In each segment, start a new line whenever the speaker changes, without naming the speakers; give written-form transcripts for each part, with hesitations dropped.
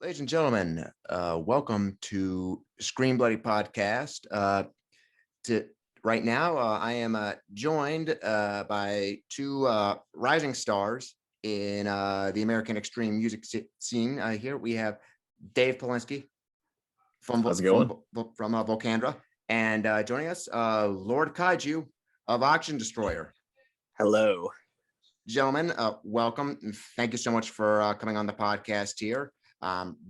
Ladies and gentlemen, welcome to Scream Bloody Podcast. To right now, I am joined by two rising stars in the American extreme music scene. Here we have Dave Palenske from
How's it going?
Volcandra, and joining us, Lord Kaiju of Oxygen Destroyer.
Hello.
Gentlemen, welcome. Thank you so much for coming on the podcast here.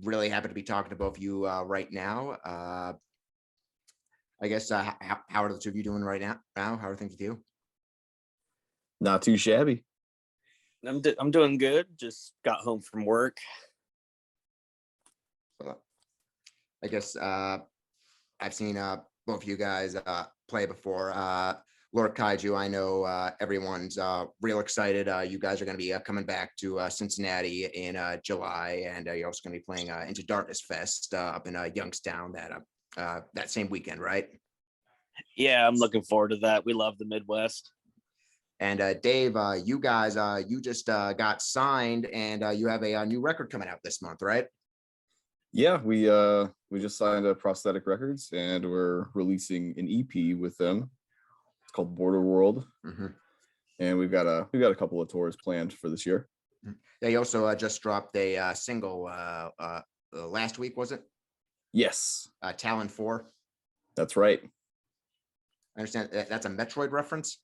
Really happy to be talking to both of you right now. I guess, how are the two of you doing right now? How are things with you?
Not too shabby.
I'm doing good. Just got home from work.
I guess I've seen both of you guys play before. Lord Kaiju, I know everyone's real excited. You guys are going to be coming back to Cincinnati in July, and you're also going to be playing Into Darkness Fest up in Youngstown that same weekend, right?
Yeah, I'm looking forward to that. We love the Midwest.
And Dave, you guys, you just got signed, and you have a new record coming out this month, right?
Yeah, we just signed a Prosthetic Records, and we're releasing an EP with them. It's called Border World, and we've got a couple of tours planned for this year.
They also just dropped a single last week, was it?
Yes,
Talon 4.
that's right.
I understand that's a Metroid reference.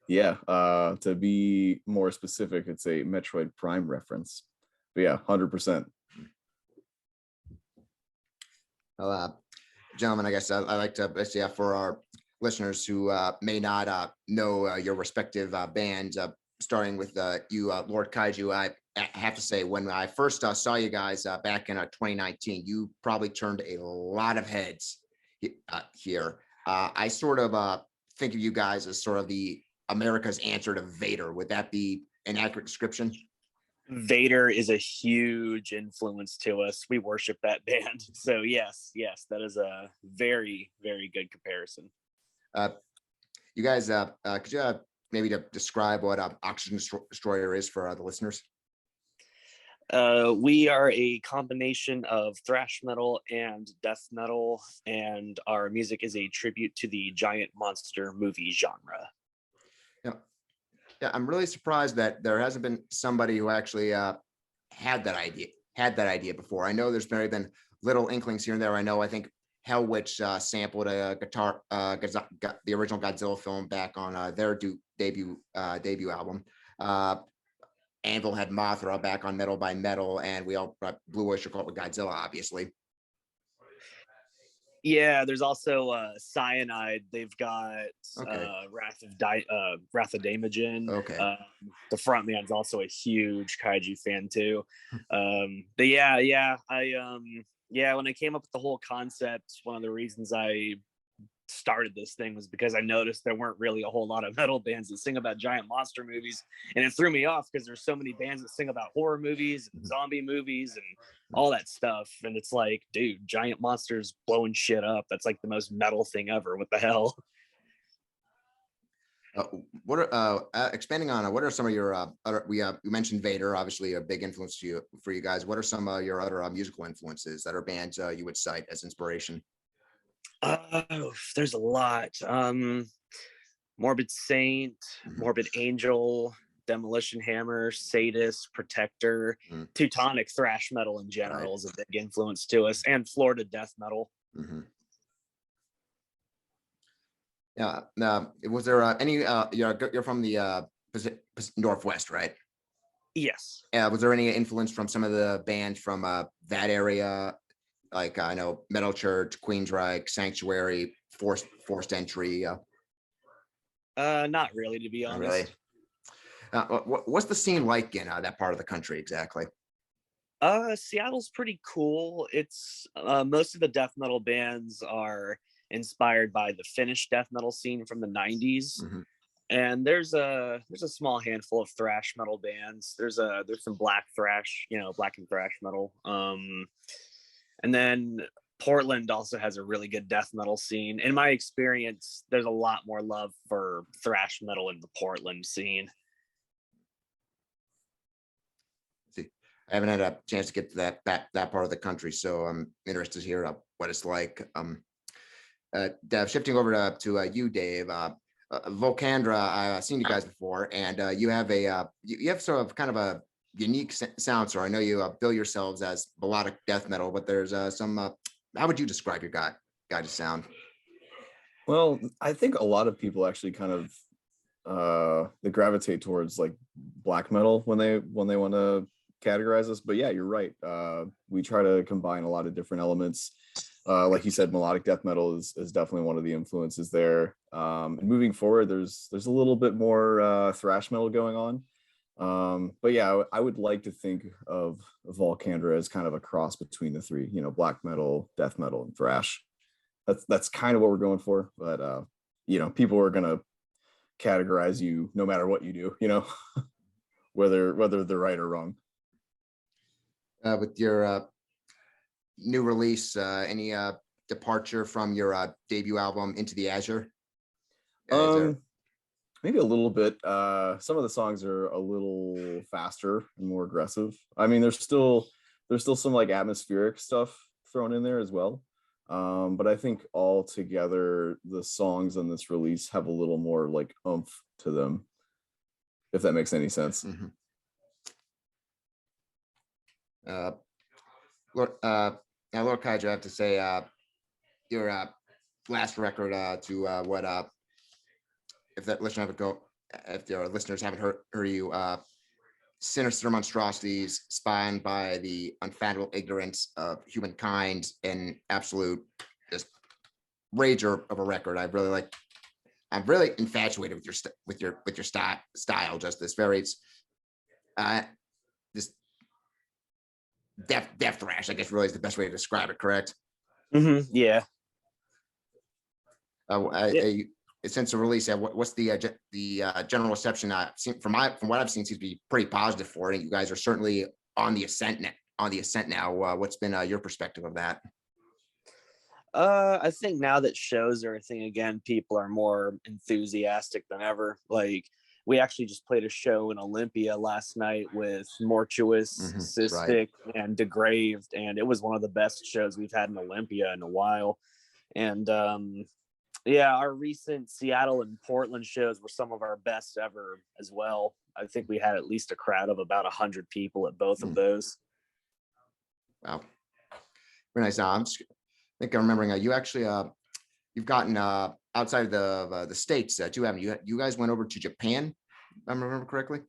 Yeah, to be more specific, it's a Metroid Prime reference. But yeah, 100%.
Well, gentlemen, I guess I like to say for our listeners who may not know your respective bands, starting with you, Lord Kaiju. I have to say, when I first saw you guys back in 2019, you probably turned a lot of heads here. I sort of think of you guys as sort of the America's answer to Vader. Would that be an accurate description?
Vader is a huge influence to us. We worship that band. So yes, that is a very, very good comparison.
You guys, could you maybe describe what Oxygen Destroyer is for the listeners?
We are a combination of thrash metal and death metal, and our music is a tribute to the giant monster movie genre.
Yeah, I'm really surprised that there hasn't been somebody who actually had that idea before. I know there's been little inklings here and there. I think Hell Witch sampled a guitar, the original Godzilla film back on their debut album. Anvil had Mothra back on Metal by Metal, and we all Blue Oyster Cult with Godzilla, obviously.
Yeah, there's also Cyanide. They've got Wrath of Daimogen.
Okay.
The frontman's also a huge Kaiju fan too. But yeah, when I came up with the whole concept, one of the reasons I started this thing was because I noticed there weren't really a whole lot of metal bands that sing about giant monster movies, and it threw me off because there's so many bands that sing about horror movies and zombie movies and all that stuff, and it's like, dude, giant monsters blowing shit up, that's like the most metal thing ever. What the hell?
What are expanding on what are some of your other, you mentioned Vader, obviously a big influence for you guys. What are some of your other musical influences that are bands you would cite as inspiration?
There's a lot. Morbid Saint, Morbid Angel, Demolition Hammer, Sadist, Protector, Teutonic thrash metal in general is a big influence to us, and Florida death metal.
Yeah. Was there any? You're from the Pacific Northwest, right?
Yes.
Was there any influence from some of the bands from that area? Like I know Metal Church, Queensryche, Sanctuary, Forced Entry.
Not really, to be honest.
Really. What's the scene like in that part of the country exactly?
Seattle's pretty cool. It's most of the death metal bands are inspired by the Finnish death metal scene from the 90s. And there's a small handful of thrash metal bands. There's some black thrash, black and thrash metal. And then Portland also has a really good death metal scene. In my experience, there's a lot more love for thrash metal in the Portland scene.
I haven't had a chance to get to that part of the country, so I'm interested to hear what it's like. Dev, shifting over to you, Dave. Volcandra, I've seen you guys before, and you have you have sort of kind of a unique sound. So I know you bill yourselves as melodic death metal, but there's some. How would you describe your guys' sound?
Well, I think a lot of people actually kind of they gravitate towards like black metal when they want to categorize us. But yeah, you're right. We try to combine a lot of different elements. Like you said, melodic death metal is definitely one of the influences there. And moving forward, there's a little bit more thrash metal going on. But yeah, I would like to think of Volcandra as kind of a cross between the three, you know, black metal, death metal, and thrash. That's kind of what we're going for. But you know, people are gonna categorize you no matter what you do, you know, whether they're right or wrong.
With your new release, any departure from your debut album Into the Azure?
Maybe a little bit. Some of the songs are a little faster and more aggressive. I mean, there's still some like atmospheric stuff thrown in there as well. But I think all together the songs on this release have a little more like oomph to them, if that makes any sense.
Mm-hmm. Now, Lord Kaiju, I have to say, your last record to what if that listener haven't if your listeners haven't heard you, sinister monstrosities spawned by the unfathomable ignorance of humankind, and absolute just rager of a record. I'm really infatuated with your style. Just this very this death thrash, I guess, really is the best way to describe it. Correct?
Mm-hmm. Yeah.
Since the release, what's the general reception? From what I've seen, seems to be pretty positive for it. And you guys are certainly on the ascent now. What's been your perspective of that?
I think now that shows are a thing again, people are more enthusiastic than ever. Like, we actually just played a show in Olympia last night with Mortuous, Cystic, and Degraved, and it was one of the best shows we've had in Olympia in a while. And yeah, our recent Seattle and Portland shows were some of our best ever as well. I think we had at least a crowd of about 100 people at both of those.
Wow, very nice. I think I'm remembering you actually you've gotten outside of the states too, haven't you? You guys went over to Japan, if I remember correctly.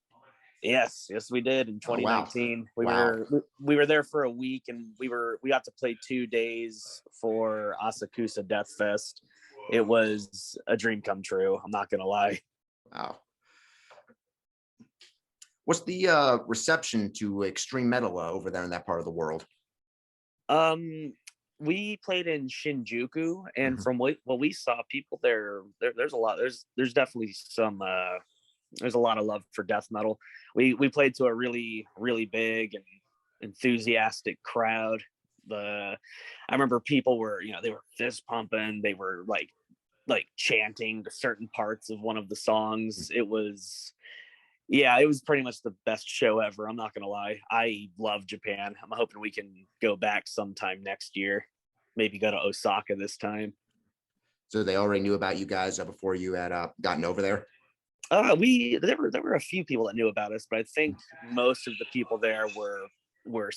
Yes, we did in 2019.
Oh, wow.
We were there for a week, and we got to play 2 days for Asakusa Death Fest. It was a dream come true. I'm not gonna lie.
Wow. What's the reception to extreme metal over there in that part of the world?
We played in Shinjuku, and from what we saw, people there's a lot. There's definitely some. There's a lot of love for death metal. We played to a really, really big and enthusiastic crowd. I remember people were, they were fist pumping. They were like chanting to certain parts of one of the songs. It was pretty much the best show ever. I'm not gonna lie. I love Japan. I'm hoping we can go back sometime next year. Maybe go to Osaka this time.
So they already knew about you guys before you had gotten over there?
There were a few people that knew about us, but I think most of the people there were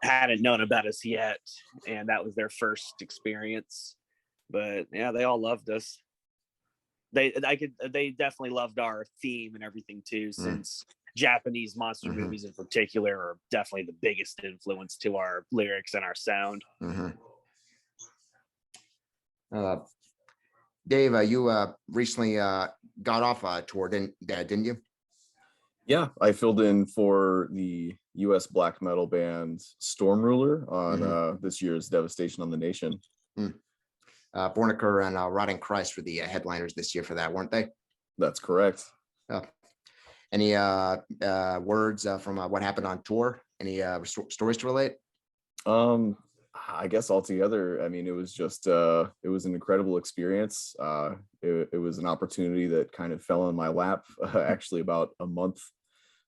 hadn't known about us yet, and that was their first experience. But yeah, they all loved us. They definitely loved our theme and everything too, since Japanese monster movies in particular are definitely the biggest influence to our lyrics and our sound.
Dave, you recently got off a tour, didn't you?
Yeah, I filled in for the U.S. black metal band Storm Ruler on this year's Devastation on the Nation.
Borniker and Rotting Christ were the headliners this year for that, weren't they?
That's correct.
Any words from what happened on tour? Any stories to relate?
I guess altogether, I mean, it was just it was an incredible experience. It was an opportunity that kind of fell in my lap actually about a month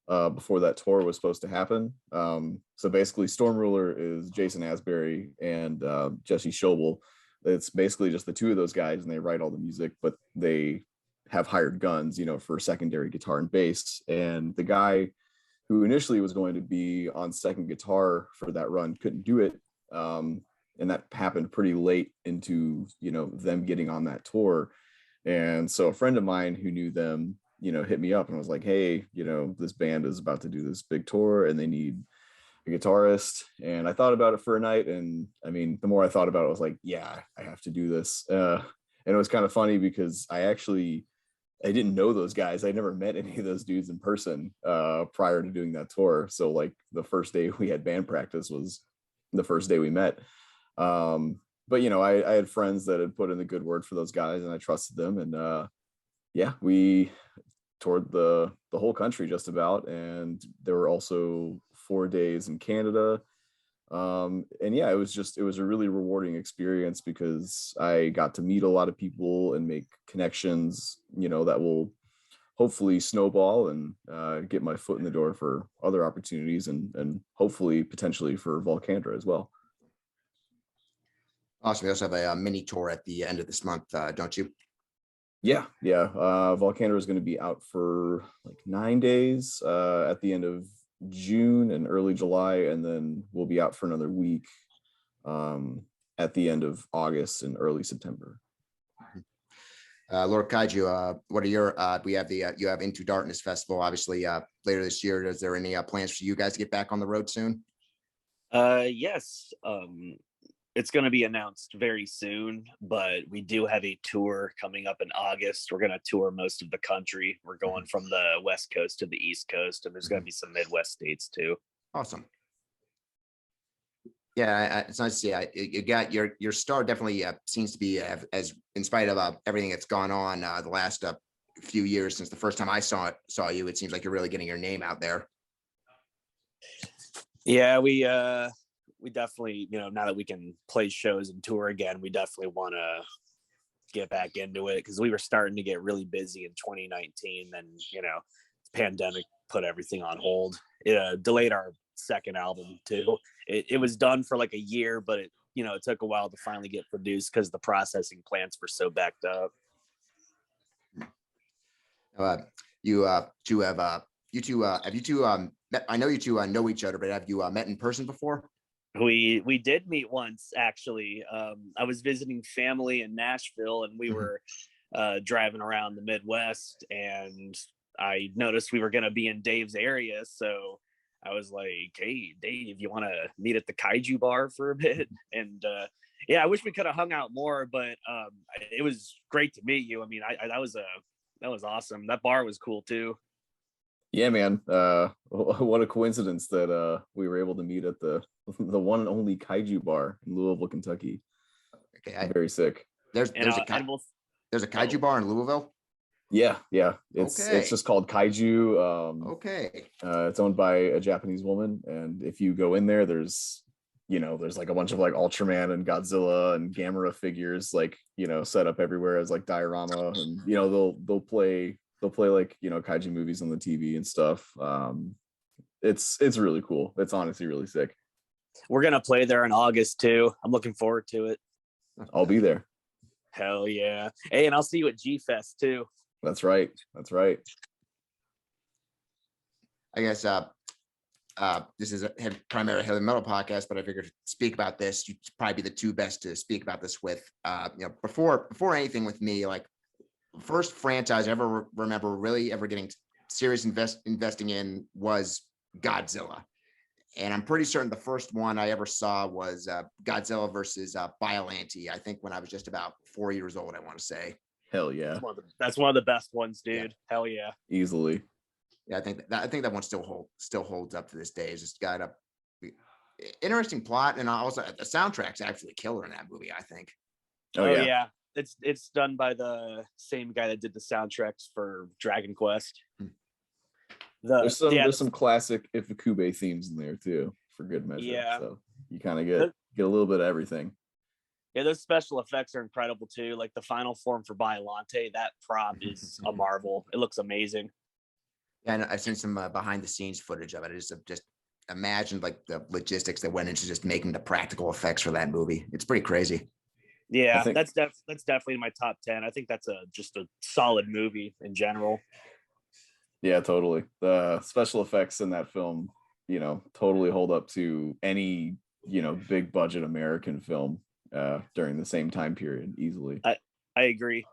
before that tour was supposed to happen. So basically, Storm Ruler is Jason Asbury and Jesse Schobel. It's basically just the two of those guys, and they write all the music, but they have hired guns, for secondary guitar and bass. And the guy who initially was going to be on second guitar for that run couldn't do it. And that happened pretty late into, them getting on that tour. And so a friend of mine who knew them, hit me up and was like, hey, this band is about to do this big tour and they need a guitarist. And I thought about it for a night. And I mean, the more I thought about it, I was like, yeah, I have to do this. And it was kind of funny because I didn't know those guys. I never met any of those dudes in person prior to doing that tour. So like the first day we had band practice was the first day we met. But I had friends that had put in the good word for those guys and I trusted them. And we toured the whole country just about. And there were also 4 days in Canada. It was a really rewarding experience because I got to meet a lot of people and make connections, that will hopefully snowball and get my foot in the door for other opportunities and hopefully potentially for Volcandra as well.
Awesome. We also have a mini tour at the end of this month, don't you?
Yeah. Volcandra is going to be out for like 9 days at the end of June and early July, and then we'll be out for another week at the end of August and early September.
Lord Kaiju, what are your we have you have Into Darkness Festival obviously later this year. Is there any plans for you guys to get back on the road soon?
Yes. It's going to be announced very soon, but we do have a tour coming up in August. We're going to tour most of the country. We're going from the West Coast to the East Coast, and there's going to be some Midwest states too.
Awesome. Yeah, it's nice to see. You got your star definitely seems to be as in spite of everything that's gone on the last few years since the first time I saw you. It seems like you're really getting your name out there.
Yeah, we definitely, now that we can play shows and tour again, we definitely want to get back into it because we were starting to get really busy in 2019. Then, the pandemic put everything on hold. It delayed our second album too. It was done for like a year, but it took a while to finally get produced because the processing plants were so backed up.
You two have you two met, I know you two know each other, but have you met in person before?
We did meet once, actually. I was visiting family in Nashville, and we were driving around the Midwest, and I noticed we were going to be in Dave's area. So I was like, hey, Dave, you want to meet at the Kaiju bar for a bit? And I wish we could have hung out more, but it was great to meet you. I mean, that was awesome. That bar was cool too.
Yeah, man. What a coincidence that we were able to meet at the one and only Kaiju bar in Louisville, Kentucky. Okay, very sick.
There's a Kaiju bar in Louisville.
Yeah. It's just called Kaiju.
Okay.
It's owned by a Japanese woman, and if you go in there, there's like a bunch of like Ultraman and Godzilla and Gamera figures like set up everywhere as like diorama, and they'll play like Kaiju movies on the TV and stuff. It's really cool. It's honestly really sick.
We're gonna play there in August too. I'm looking forward to it.
I'll be there.
Hell yeah. Hey, and I'll see you at G-Fest too.
That's right.
I guess this is a primary heavy metal podcast, but I figured to speak about this, you'd probably be the two best to speak about this with. Before anything with me, like first franchise I ever remember really ever getting serious investing in was Godzilla. And I'm pretty certain the first one I ever saw was Godzilla versus Biollante. I think when I was just about 4 years old, I want to say.
Hell yeah.
That's one of the best ones, dude. Yeah. Hell yeah.
Easily.
Yeah, I think that one still holds up to this day. It's just got a interesting plot, and also the soundtrack's actually killer in that movie, I think.
Oh yeah. It's done by the same guy that did the soundtracks for Dragon Quest.
There's some classic Ifukube themes in there too, for good measure. Yeah. So you kind of get a little bit of everything.
Yeah, those special effects are incredible too. Like the final form for Biollante, that prop is a marvel. It looks amazing.
Yeah, and I've seen some behind the scenes footage of it. I just imagined like the logistics that went into just making the practical effects for that movie. It's pretty crazy.
Yeah,
think
that's definitely in my top 10. I think that's just a solid movie in general.
Yeah, totally. The special effects in that film, totally hold up to any, big budget American film during the same time period easily.
I agree.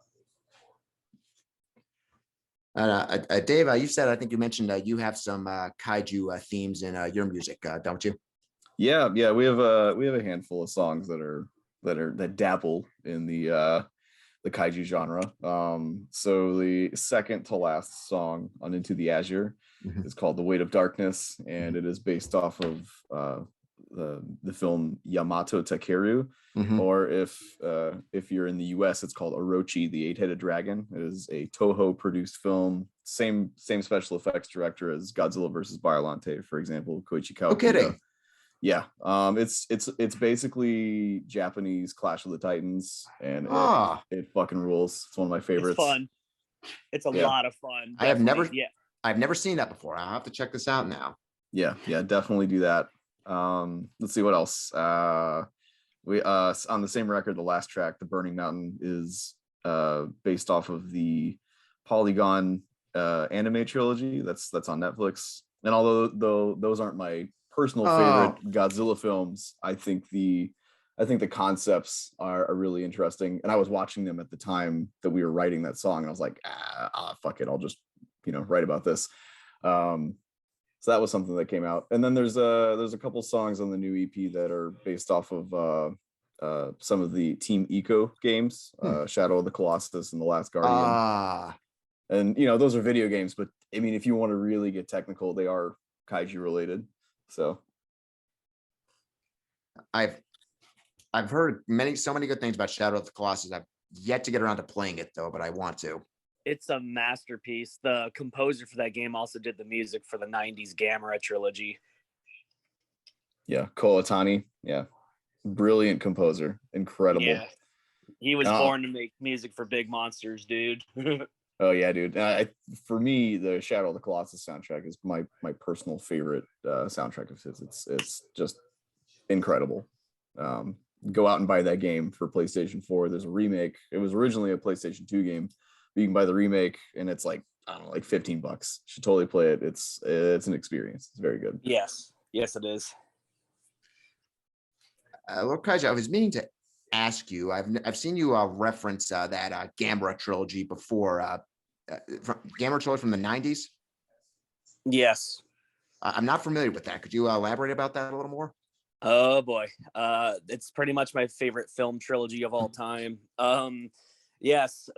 Dave, you said, I think you mentioned you have some kaiju themes in your music, don't you?
Yeah, we have a handful of songs that dabble in the kaiju genre. So the second to last song on Into the Azure is called The Weight of Darkness, and it is based off of the film Yamato Takeru, or if you're in the US, it's called Orochi, the Eight-Headed Dragon. It is a Toho produced film, same special effects director as Godzilla versus Biollante, for example, Koichi Kawakita.
No kidding.
Yeah, it's basically Japanese Clash of the Titans, and it fucking rules. It's one of my favorites.
It's fun. It's a lot of fun.
Definitely. I've never seen that before. I'll have to check this out now.
Yeah, definitely do that. Let's see what else. We on the same record, the last track, The Burning Mountain, is based off of the Polygon anime trilogy that's on Netflix. And although those aren't my personal favorite Godzilla films, I think the concepts are really interesting. And I was watching them at the time that we were writing that song, and I was like, fuck it, I'll just write about this. So that was something that came out. And then there's a couple songs on the new EP that are based off of some of the Team Eco games, Shadow of the Colossus and The Last Guardian. And those are video games, but I mean, if you want to really get technical, they are kaiju related. So
I've heard so many good things about Shadow of the Colossus. I've yet to get around to playing it though, but I want to.
It's a masterpiece. The composer for that game also did the music for the 90s Gamera trilogy.
Yeah, Koatani. Yeah. Brilliant composer. Incredible. Yeah.
He was born to make music for big monsters, dude.
Oh yeah, dude. For me, the Shadow of the Colossus soundtrack is my personal favorite soundtrack of his. It's just incredible. Go out and buy that game for PlayStation 4. There's a remake. It was originally a PlayStation 2 game. You can buy the remake, and it's like, I don't know, like $15. You should totally play it. It's an experience. It's very good.
Yes, it is.
Lord Kaiju, I was meaning to ask you. I've seen you reference that Gamera trilogy before. Gamera trilogy from the 90s.
Yes.
I'm not familiar with that. Could you elaborate about that a little more?
Oh boy, it's pretty much my favorite film trilogy of all time. Yes,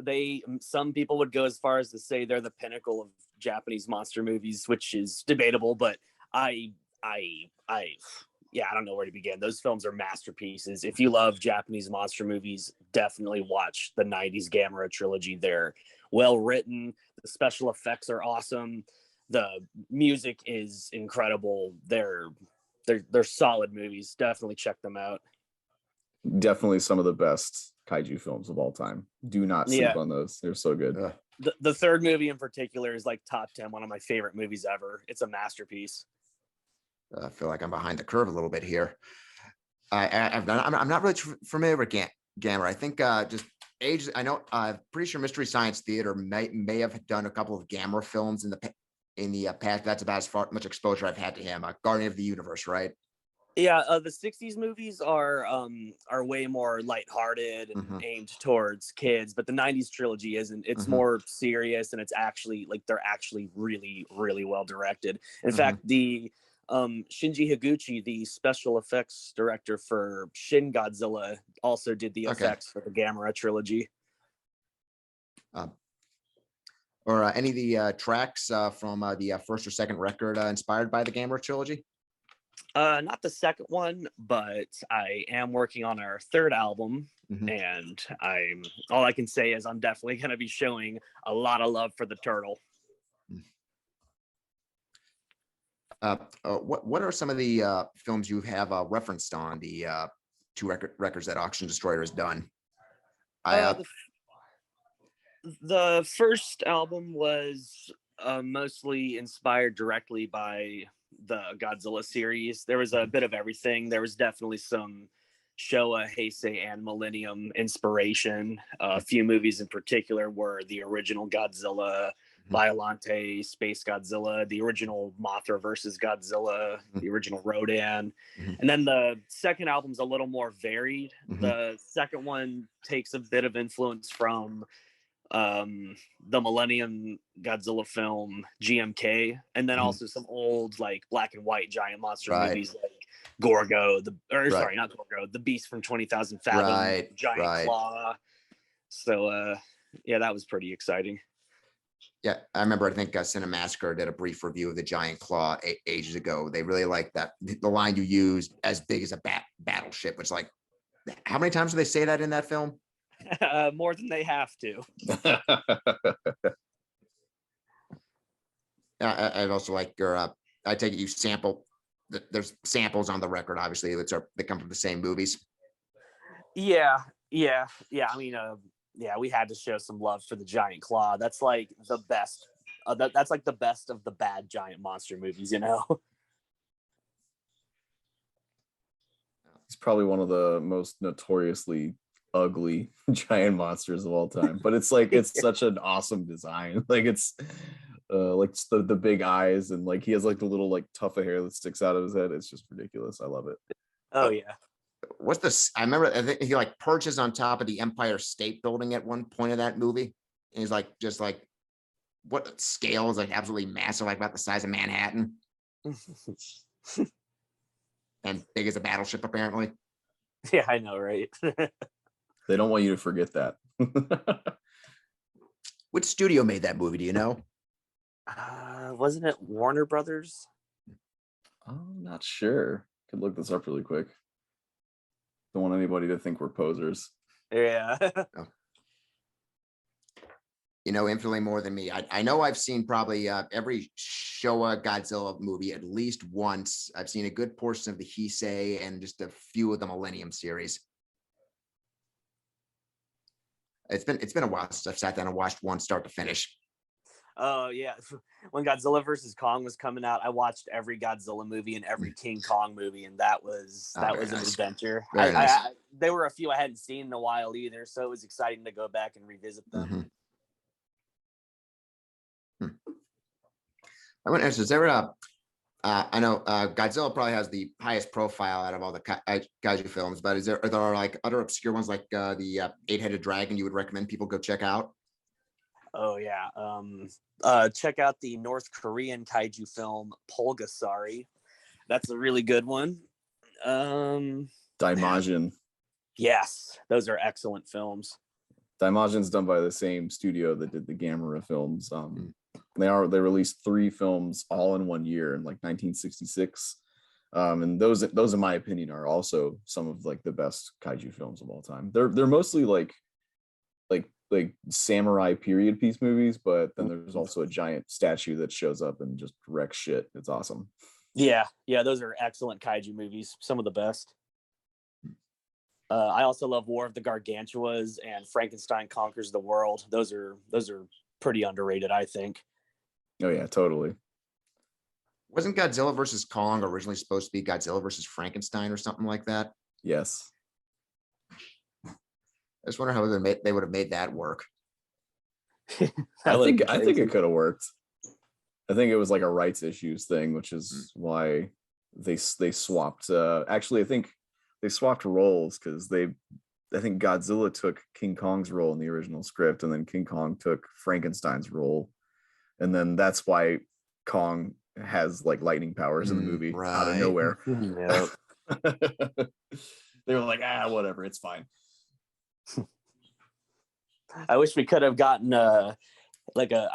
some people would go as far as to say they're the pinnacle of Japanese monster movies, which is debatable, but I don't know where to begin. Those films are masterpieces. If you love Japanese monster movies, definitely watch the 90s Gamera trilogy. They're well written. The special effects are awesome. The music is incredible. They're solid movies. Definitely check them out.
Definitely some of the best kaiju films of all time. Do not sleep on those. They're so good.
The third movie in particular is like top 10, one of my favorite movies ever. It's a masterpiece.
I feel like I'm behind the curve a little bit here. I'm not really familiar with Gamera. I think just age. I know. I'm pretty sure Mystery Science Theater may have done a couple of Gamera films in the past. That's about much exposure I've had to him. Guardian of the Universe, right?
Yeah, the 60s movies are way more lighthearted and aimed towards kids, but the 90s trilogy isn't. It's more serious, and it's actually they're actually really, really well directed. In fact, the Shinji Higuchi, the special effects director for Shin Godzilla, also did the effects for the Gamera trilogy.
Or any of the tracks from the first or second record inspired by the Gamera trilogy?
Not the second one, but I am working on our third album, and all I can say is I'm definitely going to be showing a lot of love for the turtle.
What are some of the films you have referenced on the two records that Oxygen Destroyer has done?
The first album was Mostly inspired directly by the Godzilla series. There was a bit of everything. There was definitely some Showa, Heisei, and Millennium inspiration. A few movies in particular were the original Godzilla, Violante, Space Godzilla, the original Mothra versus Godzilla, the original Rodan. And then the second album's a little more varied. The second one takes a bit of influence from the Millennium Godzilla film GMK, and then also some old like black and white giant monster movies like Gorgo, sorry, not Gorgo, the Beast from 20,000 Fathom, Giant Claw. So yeah, that was pretty exciting.
Yeah, I remember. I think Cinemassacre did a brief review of the Giant Claw ages ago. They really liked that. The line you used, "as big as a battleship," which, like, how many times do they say that in that film?
More than they have to.
I'd also like your. I take it you sample. There's samples on the record, obviously. They come from the same movies.
Yeah. I mean, yeah, we had to show some love for the Giant Claw. That's like the best. That's like the best of the bad giant monster movies, you know.
It's probably one of the most notoriously ugly giant monsters of all time, but it's like it's such an awesome design. Like it's like the big eyes, and like he has like the little like tuft of hair that sticks out of his head. It's just ridiculous. I love it.
Oh yeah.
What's this? I remember I think he like perches on top of the Empire State Building at one point of that movie. And he's like, just like, what scale is like absolutely massive, like about the size of Manhattan. And big as a battleship, apparently.
Yeah, I know, right?
They don't want you to forget that.
Which studio made that movie? Do you know?
Wasn't it Warner Brothers?
I'm not sure. Could look this up really quick. Don't want anybody to think we're posers.
Yeah.
Oh. You know infinitely more than me. I know I've seen probably every Showa Godzilla movie at least once. I've seen a good portion of the Heisei and just a few of the Millennium series. It's been a while since I've sat down and watched one start to finish.
Oh yeah, when Godzilla versus Kong was coming out, I watched every Godzilla movie and every King Kong movie, and that was an adventure. There were a few I hadn't seen in a while either, so it was exciting to go back and revisit them.
I want to ask, is there I know Godzilla probably has the highest profile out of all the kaiju films, but are there like other obscure ones like the eight-headed dragon you would recommend people go check out?
Oh yeah. Check out the North Korean kaiju film Polgasari. That's a really good one.
Daimajin.
Yes, those are excellent films.
Daimajin's done by the same studio that did the Gamera films. They released 3 films all in one year in like 1966. And those in my opinion are also some of like the best kaiju films of all time. They're mostly like samurai period piece movies, but then there's also a giant statue that shows up and just wrecks shit. It's awesome.
Yeah, those are excellent kaiju movies, some of the best. I also love War of the Gargantuas and Frankenstein Conquers the World. Those are pretty underrated, I think.
Oh yeah, totally.
Wasn't Godzilla versus Kong originally supposed to be Godzilla versus Frankenstein or something like that?
Yes.
I just wonder how they would have made that work.
I think it could have worked. I think it was like a rights issues thing, which is why they swapped. Actually, I think they swapped roles because I think Godzilla took King Kong's role in the original script, and then King Kong took Frankenstein's role, and then that's why Kong has like lightning powers in the movie out of nowhere. They were like, whatever, it's fine.
I wish we could have gotten I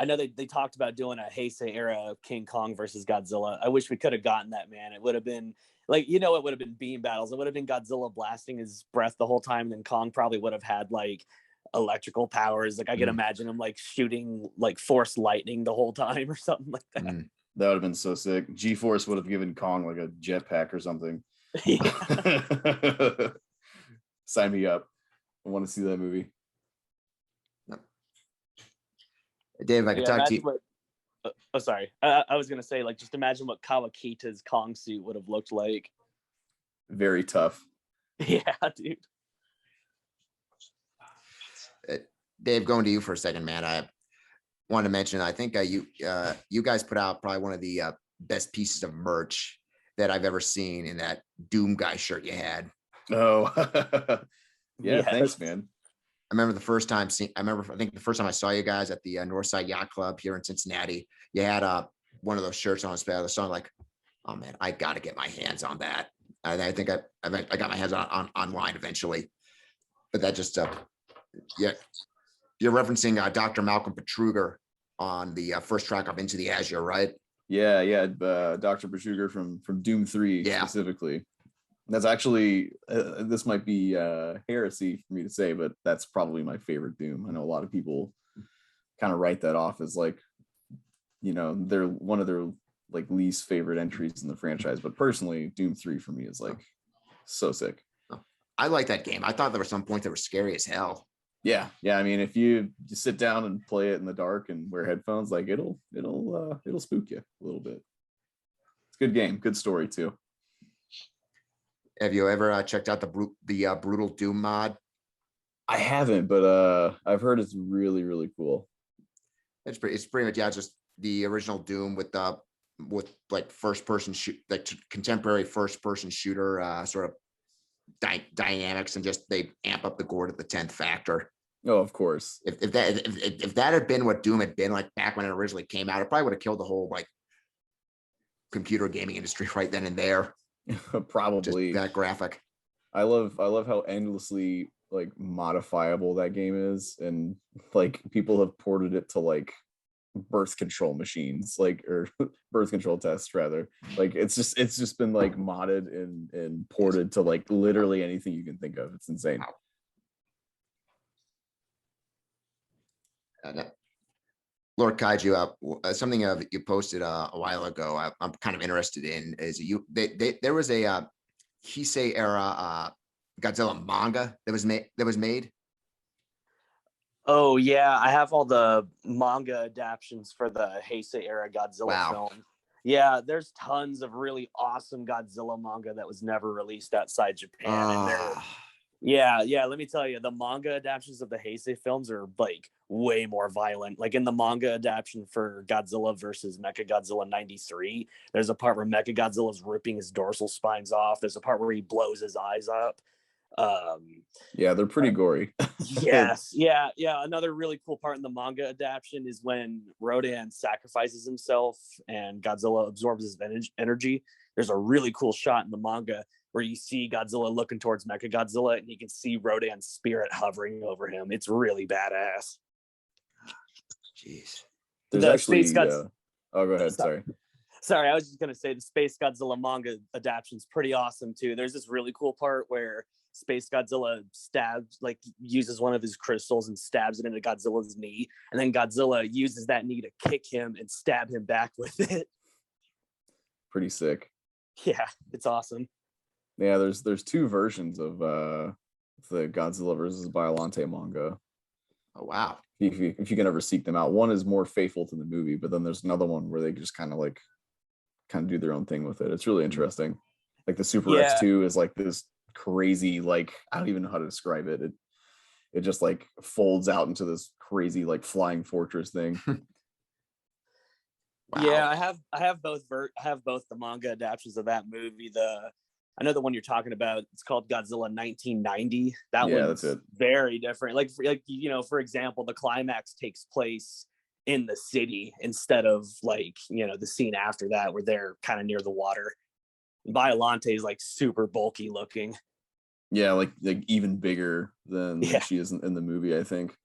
know they talked about doing a Heisei era King Kong versus Godzilla. I wish we could have gotten that, man. It would have been like, it would have been beam battles. It would have been Godzilla blasting his breath the whole time. And then Kong probably would have had like electrical powers. Like I can imagine him like shooting like force lightning the whole time or something like that.
That would have been so sick. G-Force would have given Kong like a jetpack or something. Sign me up. I want to see that movie.
Dave, I could talk to you.
Sorry. I was gonna say, like, just imagine what Kawakita's Kong suit would have looked like.
Very tough.
Yeah, dude.
Dave, going to you for a second, man. I want to mention, I think you guys put out probably one of the best pieces of merch that I've ever seen in that Doom guy shirt you had.
Oh, yeah.
Yes.
Thanks, man.
I remember the first time I think the first time I saw you guys at the Northside Yacht Club here in Cincinnati, you had one of those shirts on display. I was like, oh man, I got to get my hands on that. And I think I got my hands on online eventually, but that just yeah, you're referencing Dr. Malcolm Petruger on the first track of Into the Azure, right?
Yeah, Dr. Beshuger from Doom 3 specifically. That's actually this might be heresy for me to say, but that's probably my favorite Doom. I know a lot of people kind of write that off as like, they're one of their like least favorite entries in the franchise, but personally Doom 3 for me is like so sick.
I like that game. I thought there were some points that were scary as hell.
Yeah. I mean, if you sit down and play it in the dark and wear headphones, like it'll spook you a little bit. It's a good game, good story too.
Have you ever checked out the Brutal Doom mod?
I haven't, but I've heard it's really, really cool.
It's pretty much just the original Doom with like first person like contemporary first person shooter sort of dynamics, and just they amp up the gore to the 10th factor.
Oh, of course.
If that had been what Doom had been like back when it originally came out, it probably would have killed the whole like computer gaming industry right then and there.
Probably.
Just that graphic.
I love how endlessly like modifiable that game is, and like people have ported it to like birth control machines, like, or birth control tests rather. Like it's just been like modded and ported to like literally anything you can think of. It's insane.
Lord Kaiju, something you posted a while ago, I'm kind of interested in is there was a Heisei era Godzilla manga that was made.
Oh yeah, I have all the manga adaptions for the Heisei era Godzilla film. Yeah, there's tons of really awesome Godzilla manga that was never released outside Japan. Yeah, let me tell you, the manga adaptations of the Heisei films are like way more violent. Like in the manga adaptation for Godzilla versus Mechagodzilla 93, there's a part where Mechagodzilla's ripping his dorsal spines off. There's a part where he blows his eyes up.
Yeah, they're pretty gory.
Yes. Yeah. Another really cool part in the manga adaptation is when Rodan sacrifices himself and Godzilla absorbs his energy. There's a really cool shot in the manga where you see Godzilla looking towards Mechagodzilla and you can see Rodan's spirit hovering over him. It's really badass.
Jeez.
There's actually oh, go ahead.
Sorry, I was just gonna say the Space Godzilla manga adaptation's pretty awesome too. There's this really cool part where Space Godzilla uses one of his crystals and stabs it into Godzilla's knee, and then Godzilla uses that knee to kick him and stab him back with it.
Pretty sick.
Yeah, it's awesome.
Yeah, there's two versions of the Godzilla versus Biollante manga.
Oh wow.
If you can ever seek them out. One is more faithful to the movie, but then there's another one where they just kind of do their own thing with it. It's really interesting. Like the Super X2 is like this crazy, like I don't even know how to describe it. It just like folds out into this crazy like flying fortress thing.
Wow. Yeah, I have both the manga adaptations of that movie. I know the one you're talking about. It's called Godzilla 1990. That one's very different. Like for example, the climax takes place in the city instead of like the scene after that where they're kind of near the water. Biollante is like super bulky looking.
Yeah, like even bigger than she is in the movie, I think.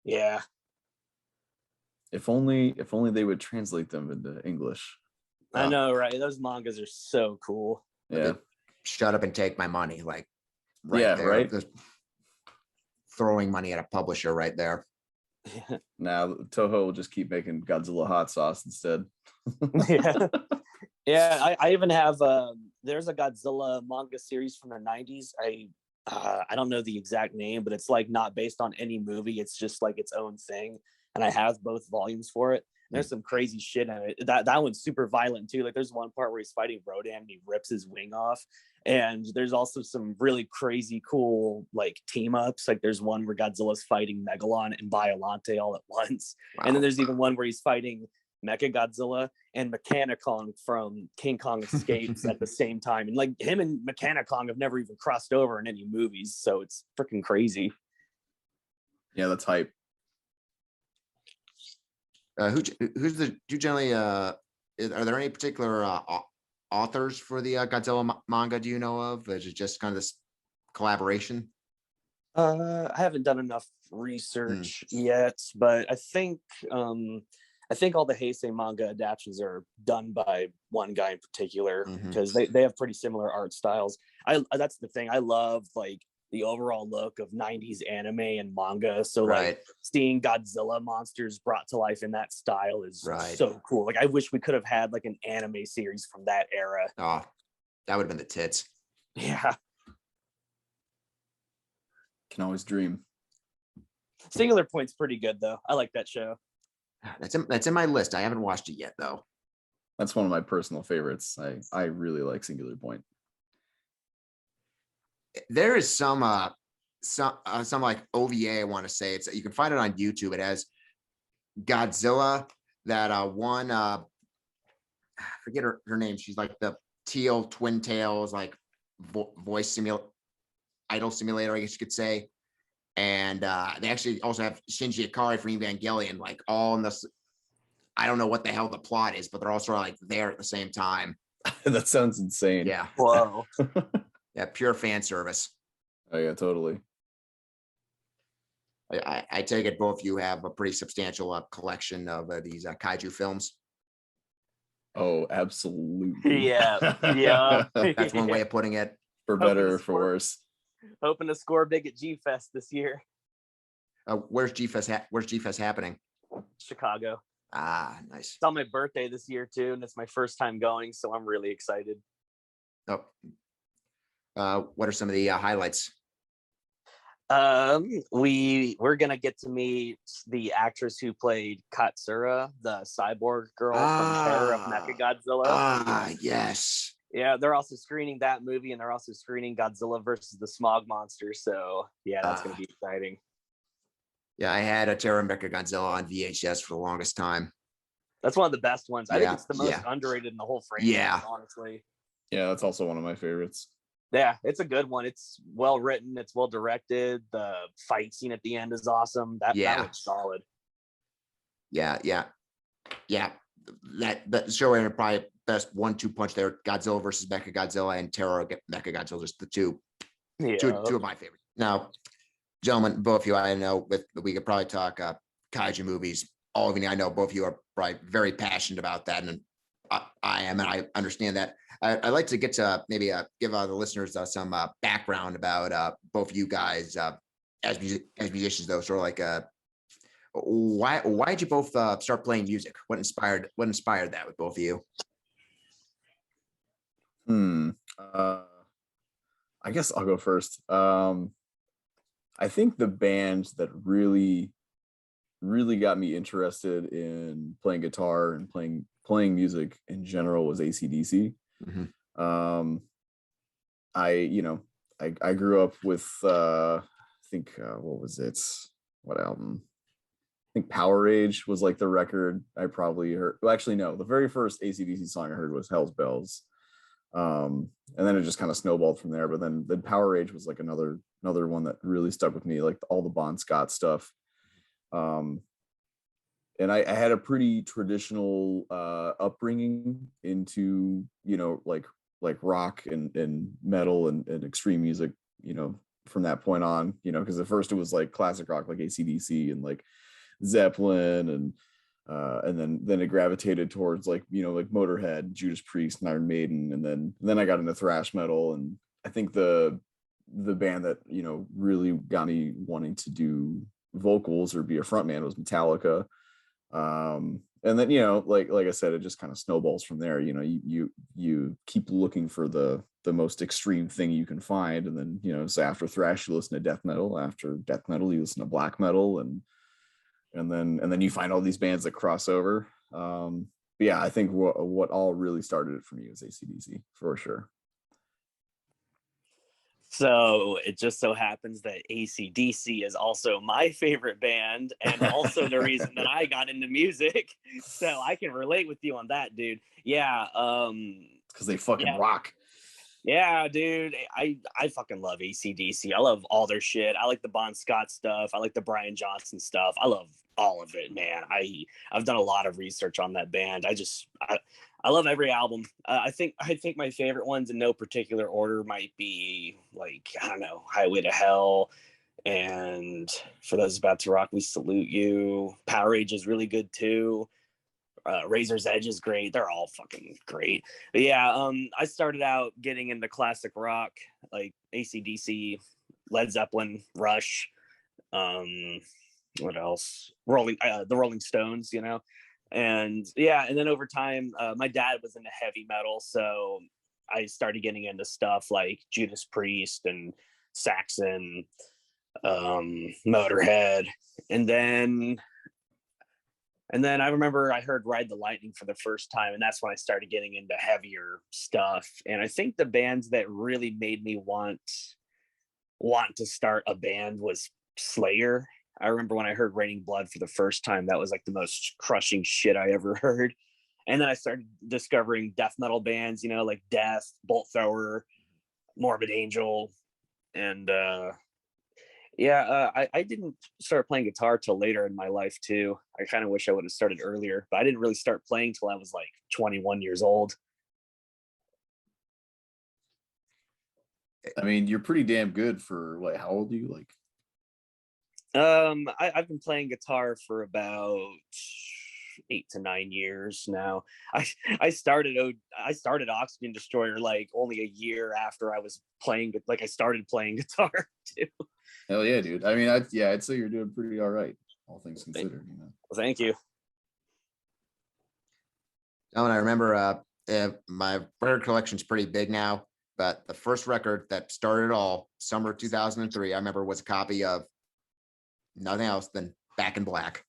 Yeah.
If only they would translate them into English.
I know, right? Those mangas are so cool.
Yeah.
Shut up and take my money, like
there. Right.
Just throwing money at a publisher right there.
Now Toho will just keep making Godzilla hot sauce instead.
Yeah. I even have there's a Godzilla manga series from the 90s. I don't know the exact name, but it's like not based on any movie. It's just like its own thing. And I have both volumes for it. There's some crazy shit in it. That one's super violent too. Like there's one part where he's fighting Rodan and he rips his wing off. And there's also some really crazy cool like team ups. Like there's one where Godzilla's fighting Megalon and Biollante all at once. Wow. And then there's even one where he's fighting Mecha Godzilla and Mechanicon from King Kong Escapes at the same time. And like him and Mechanicon have never even crossed over in any movies. So it's freaking crazy.
Yeah, that's hype.
Who generally are there any particular authors for the Godzilla manga do you know of? Is it just kind of this collaboration?
I haven't done enough research yet, but I think all the Heisei manga adaptations are done by one guy in particular because they have pretty similar art styles. That's the thing. I love like the overall look of 90s anime and manga. So like seeing Godzilla monsters brought to life in that style is so cool. Like I wish we could have had like an anime series from that era.
Oh, that would have been the tits.
Yeah.
Can always dream.
Singular Point's pretty good though. I like that show.
That's in my list. I haven't watched it yet though.
That's one of my personal favorites. I really like Singular Point.
There is some like OVA. I want to say you can find it on YouTube. It has Godzilla. That one. I forget her name. She's like the teal twin tails, like voice idol simulator, I guess you could say. And they actually also have Shinji Ikari from Evangelion, like all in this. I don't know what the hell the plot is, but they're also like there at the same time.
That sounds insane.
Yeah.
Whoa.
Yeah, pure fan service.
Oh yeah, totally.
I take it both of you have a pretty substantial collection of these kaiju films.
Oh, absolutely.
Yeah, yeah.
That's one way of putting it.
For better or for worse.
Hoping to score big at G-Fest this year.
Where's G-Fest? Where's G-Fest happening?
Chicago.
Ah, nice.
It's on my birthday this year too, and it's my first time going, so I'm really excited.
Oh. What are some of the highlights?
We're gonna get to meet the actress who played Katsura, the cyborg girl from Terror of Mechagodzilla.
Yes.
Yeah, they're also screening that movie, and they're also screening Godzilla versus the Smog Monster. So yeah, that's gonna be exciting.
Yeah, I had a Terror of Mechagodzilla on VHS for the longest time.
That's one of the best ones. I think it's the most underrated in the whole franchise.
Yeah,
honestly.
Yeah, that's also one of my favorites.
Yeah, it's a good one. It's well written. It's well directed. The fight scene at the end is awesome. That one's solid.
Yeah. That show and probably best 1-2 punch there. Godzilla versus Mechagodzilla and Terror of Mechagodzilla, just the two of my favorites. Now, gentlemen, both of you, I know we could probably talk kaiju movies. All of you, I know both of you are probably very passionate about that, and I am, and I understand that. I'd like to get to maybe give the listeners some background about both of you guys as musicians, though. Sort of like why did you both start playing music? What inspired that with both of you?
I guess I'll go first. I think the band that really got me interested in playing guitar and playing music in general was AC/DC. I grew up with I think what album? I think Power Age was like the record I probably heard. Well, actually, no, the very first AC/DC song I heard was Hell's Bells. And then it just kind of snowballed from there. But then Power Age was like another one that really stuck with me, like all the Bon Scott stuff. And I had a pretty traditional upbringing into, like rock and metal and extreme music, from that point on, because at first it was like classic rock, like AC/DC and like Zeppelin, and then it gravitated towards like Motorhead, Judas Priest, and Iron Maiden, and then I got into thrash metal. And I think the band that really got me wanting to do vocals or be a frontman was Metallica. And then like I said, it just kind of snowballs from there. You keep looking for the most extreme thing you can find, and then so after thrash you listen to death metal, after death metal you listen to black metal, and then you find all these bands that cross over. But yeah, I think what all really started it for me was AC/DC for sure.
So it just so happens that AC/DC is also my favorite band and also the reason that I got into music. So I can relate with you on that, dude. Yeah.
Because they fucking rock.
Yeah, dude. I fucking love AC/DC. I love all their shit. I like the Bon Scott stuff. I like the Brian Johnson stuff. I love all of it, man. I've done a lot of research on that band. I love every album. I think my favorite ones in no particular order might be like, I don't know, Highway to Hell, and For Those About to Rock, We Salute You. Power Age is really good too. Razor's Edge is great. They're all fucking great. But yeah, I started out getting into classic rock like AC/DC, Led Zeppelin, Rush, what else? The Rolling Stones, you know. And yeah, and then over time, my dad was into heavy metal, so I started getting into stuff like Judas Priest and Saxon, Motorhead, and then I remember I heard Ride the Lightning for the first time, and that's when I started getting into heavier stuff. And I think the bands that really made me want to start a band was Slayer. I remember when I heard Raining Blood for the first time, that was like the most crushing shit I ever heard. And then I started discovering death metal bands, you know, like Death, Bolt Thrower, Morbid Angel, and I didn't start playing guitar till later in my life too. I kind of wish I would have started earlier, but I didn't really start playing till I was like 21 years old.
I mean, you're pretty damn good for like, how old are you? Like,
I've been playing guitar for about 8 to 9 years now. I started Oxygen Destroyer like only a year after I was playing, like I started playing guitar too.
Hell yeah, dude. I mean, I'd say you're doing pretty all right, all things considered. You know.
Well, thank you.
Oh, and I remember my record collection's pretty big now, but the first record that started it all, summer 2003, I remember was a copy of nothing else than Back in Black.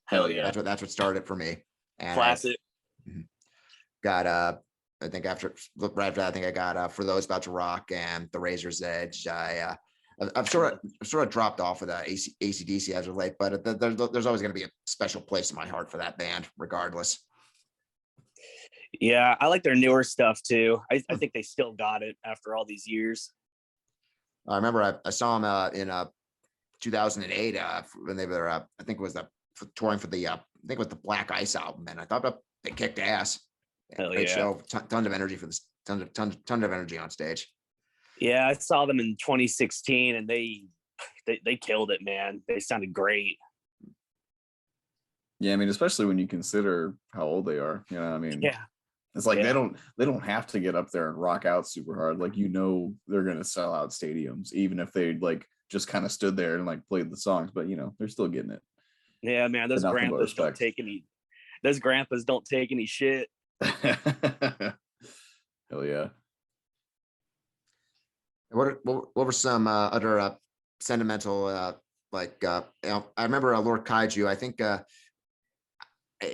Hell yeah.
That's what started it for me. And
classic.
Got I think right after that, I think I got For Those About to Rock and The Razor's Edge. I've sort of dropped off of the AC/DC as of late, but there's always going to be a special place in my heart for that band, regardless.
Yeah, I like their newer stuff too. I think they still got it after all these years.
I remember I saw them in 2008 when they were I think it was touring for the I think it was the Black Ice album, and I thought they kicked ass.
Hell
Great
yeah.
show, tons of energy for this, tons of energy on stage.
Yeah, I saw them in 2016, and they killed it, man. They sounded great.
Yeah, I mean, especially when you consider how old they are. You know, I mean,
yeah,
it's like they don't have to get up there and rock out super hard. Like, you know, they're gonna sell out stadiums, even if they like just kind of stood there and like played the songs. But you know, they're still getting it.
Yeah, man, those grandpas don't take any. Those grandpas don't take any shit.
Hell yeah.
What were some other sentimental I remember Lord Kaiju. I think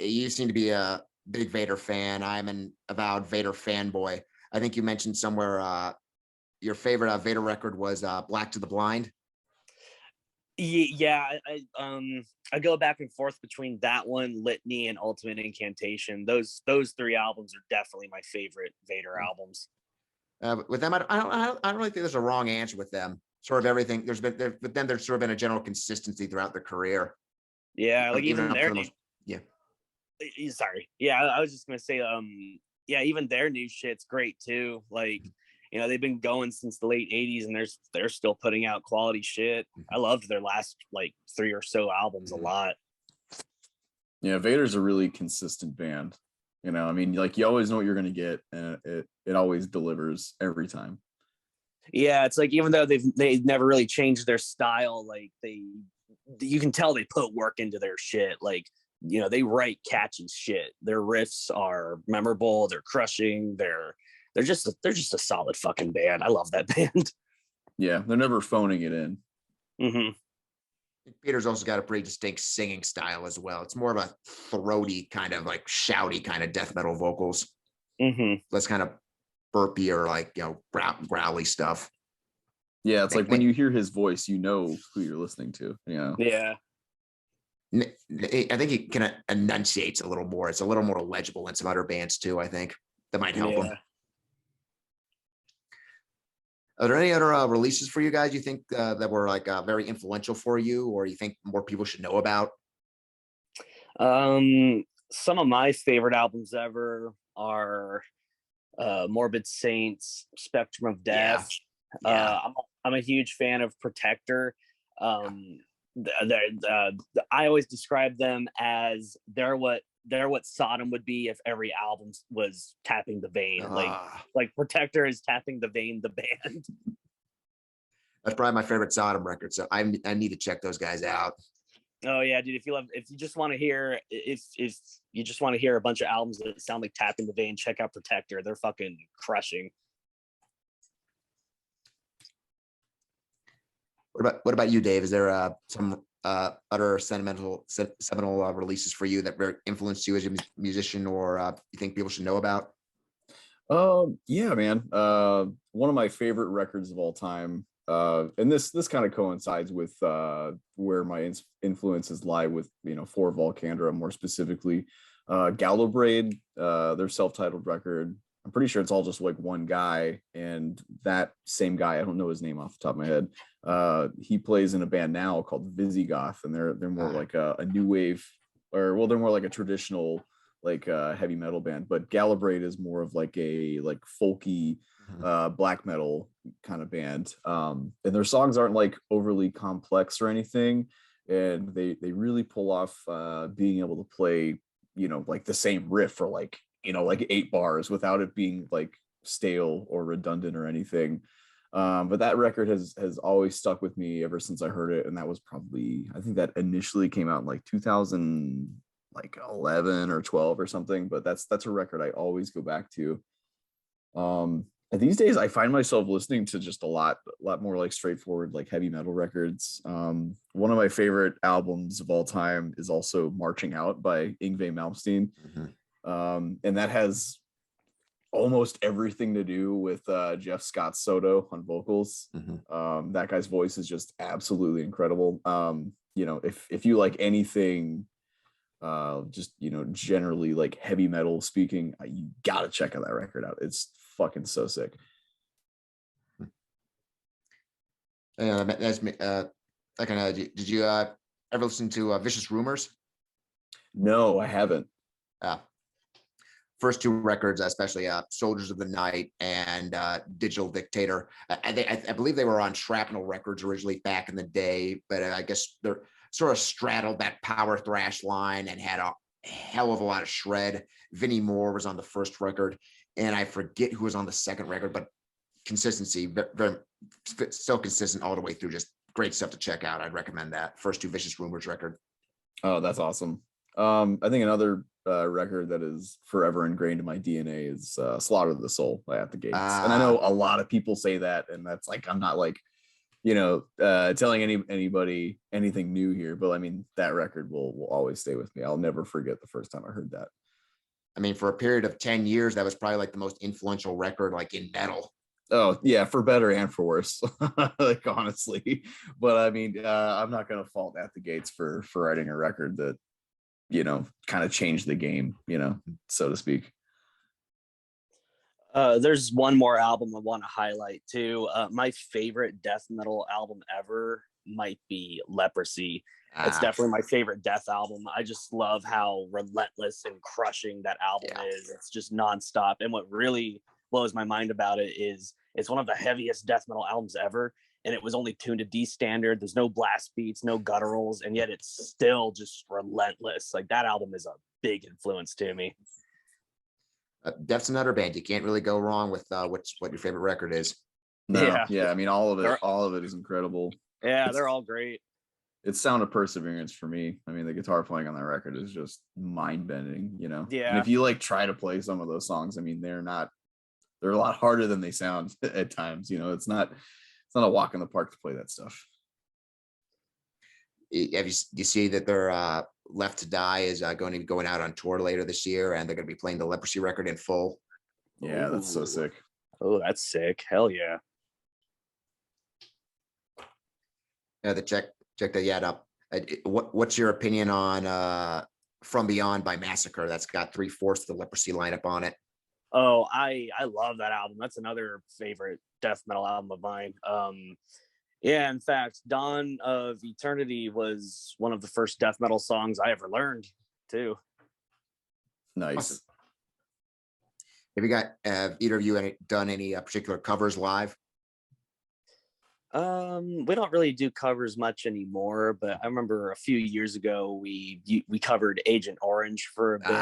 you seem to be a big Vader fan. I'm an avowed Vader fanboy. I think you mentioned somewhere your favorite Vader record was Black to the Blind.
Yeah, I go back and forth between that one, Litany, and Ultimate Incantation. Those 3 albums are definitely my favorite Vader albums.
With them, I don't really think there's a wrong answer with them. Sort of everything. But then there's sort of been a general consistency throughout their career.
Yeah, like even their new.
Yeah.
Sorry. Yeah, I was just gonna say, yeah, even their new shit's great too. Like, you know, they've been going since the late 80s, and they're still putting out quality shit. I loved their last like 3 or so albums a lot.
Yeah, Vader's a really consistent band. You know, I mean, like, you always know what you're going to get, and it always delivers every time.
Yeah, it's like, even though they've never really changed their style, like you can tell they put work into their shit. Like, you know, they write catchy shit. Their riffs are memorable. They're crushing. They're just a solid fucking band. I love that band.
Yeah, they're never phoning it in.
Mm-hmm.
Peter's also got a pretty distinct singing style as well. It's more of a throaty kind of like shouty kind of death metal vocals. Less kind of burpy or like, growly stuff.
Yeah, it's like when you hear his voice, you know who you're listening to.
Yeah.
I think he kind of enunciates a little more. It's a little more legible than some other bands too. I think that might help him. Are there any other releases for you guys you think that were like very influential for you, or you think more people should know about?
Some of my favorite albums ever are Morbid Saints, Spectrum of Death.
Yeah.
I'm a huge fan of Protector. I always describe them as they're what Sodom would be if every album was tapping the vein. Like Protector is tapping the vein, the band.
That's probably my favorite Sodom record, so I need to check those guys out.
Oh yeah, dude! If you just want to hear, if you just want to hear a bunch of albums that sound like tapping the vein, check out Protector. They're fucking crushing.
What about you, Dave? Is there some other seminal releases for you that very influenced you as a musician, or you think people should know about?
Yeah, man. One of my favorite records of all time, and this kind of coincides with where my influences lie with for Volcandra more specifically. Gallowbraid, their self-titled record. I'm pretty sure it's all just like one guy, and that same guy, I don't know his name off the top of my head. He plays in a band now called Visigoth, and they're more like a new wave, they're more like a traditional like heavy metal band. But Gallowbraid is more of like a folky black metal kind of band, and their songs aren't like overly complex or anything, and they really pull off being able to play like the same riff for like 8 bars without it being like stale or redundant or anything. But that record has always stuck with me ever since I heard it, and that was probably, I think that initially came out in like 2011 or 12 or something. But that's a record I always go back to. These days I find myself listening to just a lot more like straightforward like heavy metal records. One of my favorite albums of all time is also Marching Out by Yngwie Malmsteen. And that has almost everything to do with Jeff Scott Soto on vocals. That guy's voice is just absolutely incredible. If you like anything just generally like heavy metal speaking, you gotta check out that record out. It's fucking so sick.
That's me. Did you ever listen to Vicious Rumors?
No, I haven't.
First 2 records, especially Soldiers of the Night and Digital Dictator. I believe they were on Shrapnel Records originally back in the day, but I guess they're sort of straddled that power thrash line and had a hell of a lot of shred. Vinnie Moore was on the first record, and I forget who was on the second record, but consistency, very, still consistent all the way through. Just great stuff to check out. I'd recommend that first 2 Vicious Rumors record.
Oh, that's awesome. I think another record that is forever ingrained in my DNA is Slaughter of the Soul by At the Gates. And I know a lot of people say that, and that's like, I'm not like, telling anybody anything new here, but I mean, that record will always stay with me. I'll never forget the first time I heard that.
I mean, for a period of 10 years, that was probably like the most influential record like in metal.
Oh yeah, for better and for worse, like honestly. But I mean, I'm not gonna fault At the Gates for writing a record that kind of changed the game, so to speak.
There's one more album I want to highlight too. My favorite death metal album ever might be Leprosy. It's definitely my favorite death album. I just love how relentless and crushing that album is. It's just nonstop. And what really blows my mind about it is it's one of the heaviest death metal albums ever. And it was only tuned to D standard. There's no blast beats, no gutturals, and yet it's still just relentless. Like that album is a big influence to me.
Death's another band. You can't really go wrong with what your favorite record is.
No, yeah. I mean, all of it is incredible.
Yeah, they're all great.
It's Sound of Perseverance for me. I mean, the guitar playing on that record is just mind bending.
Yeah.
And if you like try to play some of those songs, I mean, they're a lot harder than they sound at times. It's not a walk in the park to play that stuff.
you see that they're Left to Die is going to be going out on tour later this year, and they're going to be playing the Leprosy record in full.
Yeah, that's so
Ooh.
sick.
Oh, that's sick. Hell yeah.
Yeah, check that yet up. What's your opinion on From Beyond by Massacre? That's got 3/4 of the Leprosy lineup on it.
Oh, I love that album. That's another favorite death metal album of mine. Yeah, in fact, Dawn of Eternity was one of the first death metal songs I ever learned too.
Nice.
Awesome. Have you got either of you done any particular covers live?
We don't really do covers much anymore, but I remember a few years ago we covered Agent Orange for a bit.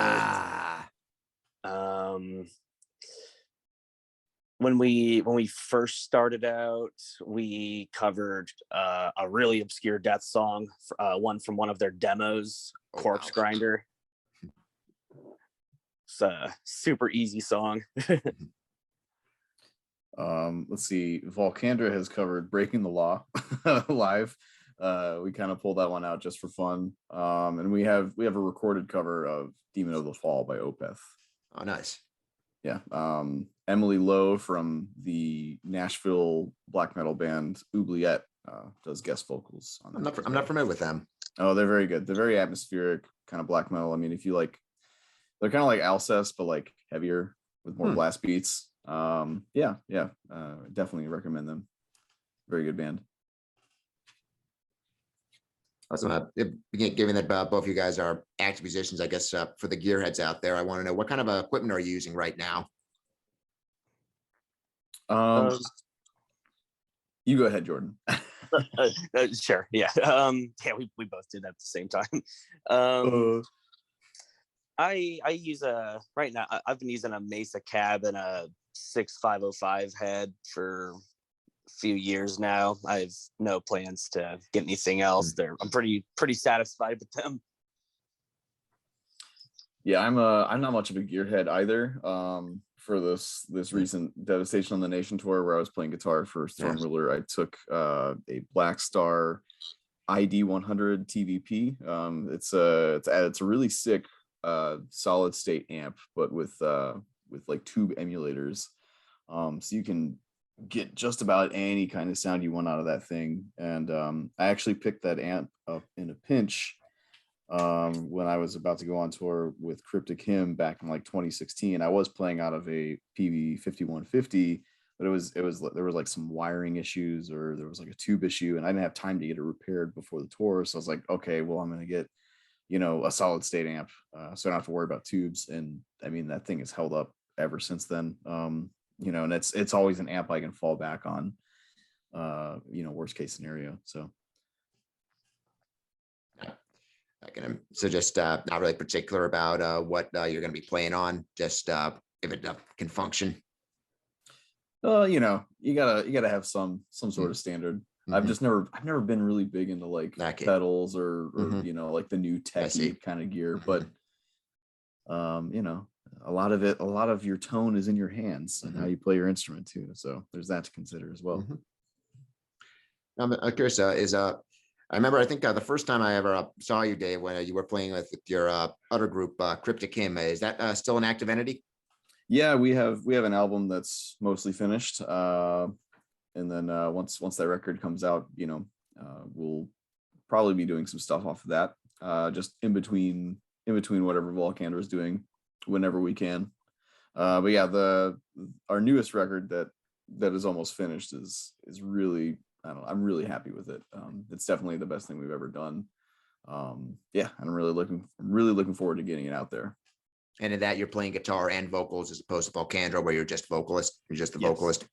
When we first started out, we covered a really obscure death song, one from one of their demos, Corpse Grinder. It's a super easy song.
Let's see. Volcandra has covered Breaking the Law live. We kind of pulled that one out just for fun. And we have a recorded cover of Demon of the Fall by Opeth.
Oh, nice.
Yeah. Emily Lowe from the Nashville black metal band Oubliette does guest vocals on that.
I'm not familiar with them.
Oh, they're very good. They're very atmospheric, kind of black metal. I mean, if you like, they're kind of like Alcest, but like heavier with more blast beats. Definitely recommend them. Very good band.
Awesome. Given that both of you guys are active musicians, I guess for the gearheads out there, I want to know what kind of equipment are you using right now?
You go ahead, Jordan.
Sure. Yeah. We both did that at the same time. I use right now I've been using a Mesa cab and a 6505 head for a few years now. I have no plans to get anything else. I'm pretty satisfied with them.
Yeah, I'm not much of a gearhead either. For this recent Devastation on the Nation tour where I was playing guitar for Storm Ruler, I took a Black Star ID 100 TVP. It's a really sick solid state amp, but with like tube emulators, so you can get just about any kind of sound you want out of that thing. And I actually picked that amp up in a pinch when I was about to go on tour with Cryptic back in like 2016. I was playing out of a PV 5150, but there was like some wiring issues, or there was like a tube issue, and I didn't have time to get it repaired before the tour. So I was like, okay, well, I'm gonna get a solid state amp, so I don't have to worry about tubes. And I mean, that thing has held up ever since then. And it's always an amp I can fall back on, worst case scenario. So
so just not really particular about what you're going to be playing on, just if it can function.
You gotta have some sort of standard. I've never been really big into like pedals or like the new techie kind of gear, but a lot of your tone is in your hands and how you play your instrument too. So there's that to consider as well.
I'm curious, I remember, I think the first time I ever saw you, Dave, when you were playing with your other group, Cryptic. Is that still an active entity?
Yeah, we have an album that's mostly finished. And then once that record comes out, we'll probably be doing some stuff off of that, just in between whatever Volcandra is doing, whenever we can. But yeah, our newest record that is almost finished is really, I'm really happy with it. It's definitely the best thing we've ever done. And I'm really looking forward to getting it out there.
And in that, you're playing guitar and vocals as opposed to Volcandra, where you're just vocalist. You're just the vocalist.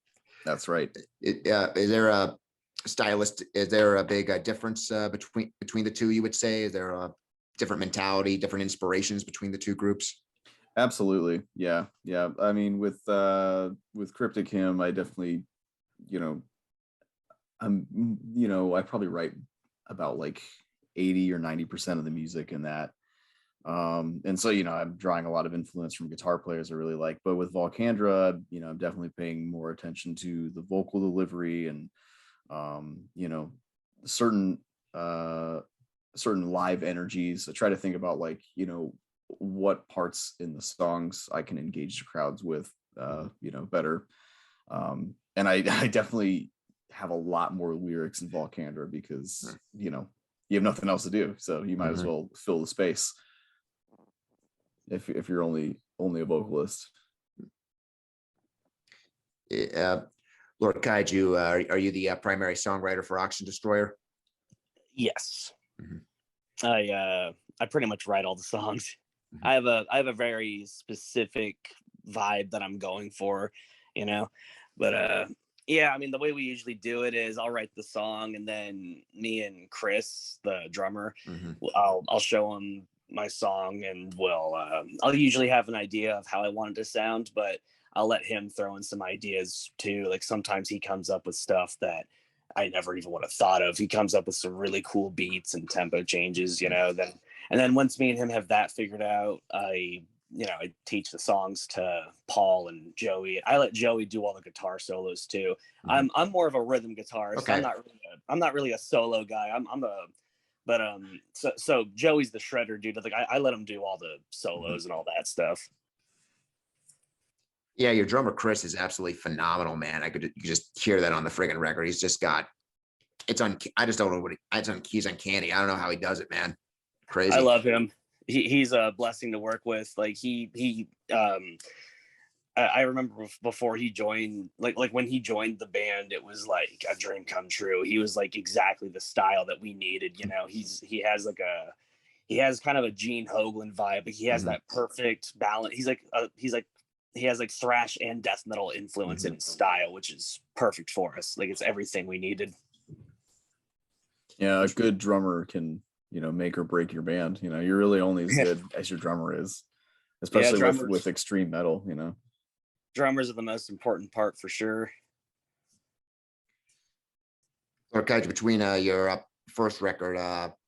That's right.
Is there a stylist? Is there a big difference between the two? You would say, is there a different mentality, different inspirations between the two groups?
Absolutely. Yeah. I mean, with Cryptic I definitely, I probably write about like 80 or 90% of the music in that. And so, I'm drawing a lot of influence from guitar players I really like, but with Volcandra, I'm definitely paying more attention to the vocal delivery and, certain certain live energies. I try to think about like, you know, what parts in the songs I can engage the crowds with, you know, better. And I definitely have a lot more lyrics in Volcandra because, you know, you have nothing else to do. So you might as well fill the space if you're only a vocalist.
Lord Kaiju, are you the primary songwriter for Oxygen Destroyer?
Yes. I pretty much write all the songs. I have a very specific vibe that I'm going for, you know. But yeah, I mean, the way we usually do it is I'll write the song, and then me and Chris, the drummer, I'll show him my song, and I'll usually have an idea of how I want it to sound, but I'll let him throw in some ideas too. Like sometimes he comes up with stuff that I never even would have thought of. He comes up with some really cool beats and tempo changes, you know. Then once me and him have that figured out, I teach the songs to Paul and Joey. I let Joey do all the guitar solos too. I'm more of a rhythm guitarist.
Okay.
I'm not really a solo guy. So Joey's the shredder dude. Like I let him do all the solos and all that stuff.
Yeah, your drummer Chris is absolutely phenomenal, man. You just hear that on the friggin' record. He's just got I just don't know he's uncanny. I don't know how he does it, man. Crazy.
I love him. He's a blessing to work with. Like I remember before he joined, like when he joined the band, it was like a dream come true. He was like exactly the style that we needed. You know, he has kind of a Gene Hoglan vibe, but he has that perfect balance. He has like thrash and death metal influence in his style, which is perfect for us. Like it's everything we needed.
Yeah, a good drummer can, you know, make or break your band. You know, you're really only as good as your drummer is, especially with extreme metal, you know.
Drummers are the most important part for sure.
Okay, between your first record,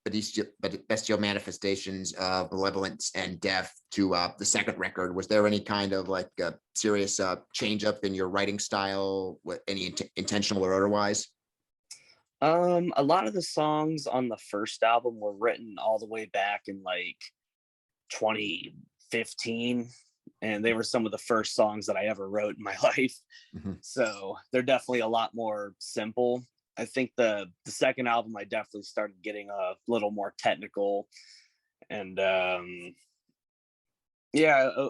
Bestial Manifestations of Malevolence and Death, to the second record, was there any kind of like serious change up in your writing style, with any intentional or otherwise?
A lot of the songs on the first album were written all the way back in like 2015, and they were some of the first songs that I ever wrote in my life. So they're definitely a lot more simple. I think the second album, I definitely started getting a little more technical, and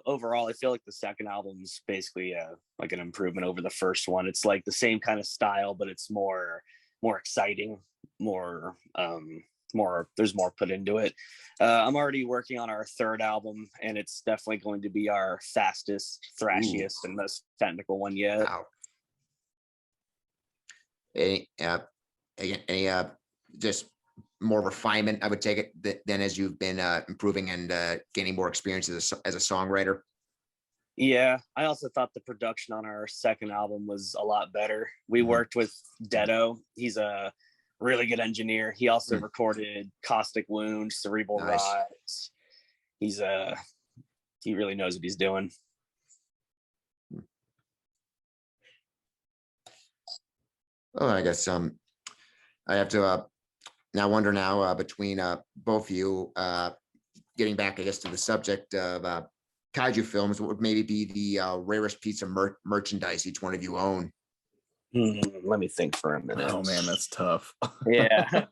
overall I feel like the second album's basically like an improvement over the first one. It's like the same kind of style, but it's more exciting, more there's more put into it. I'm already working on our third album, and it's definitely going to be our fastest, thrashiest, and most technical one yet.
Wow. Any just more refinement, I would take it, then as you've been improving and gaining more experience as a songwriter?
Yeah, I also thought the production on our second album was a lot better. We worked with Dedo. He's a really good engineer. He also recorded Caustic Wound, Cerebral Rise. He really knows what he's doing.
Oh, I guess I have to now wonder now, between both of you, getting back, I guess, to the subject of Kaiju films, what would maybe be the rarest piece of merchandise each one of you own?
Let me think for a minute.
Oh man, that's tough.
Yeah.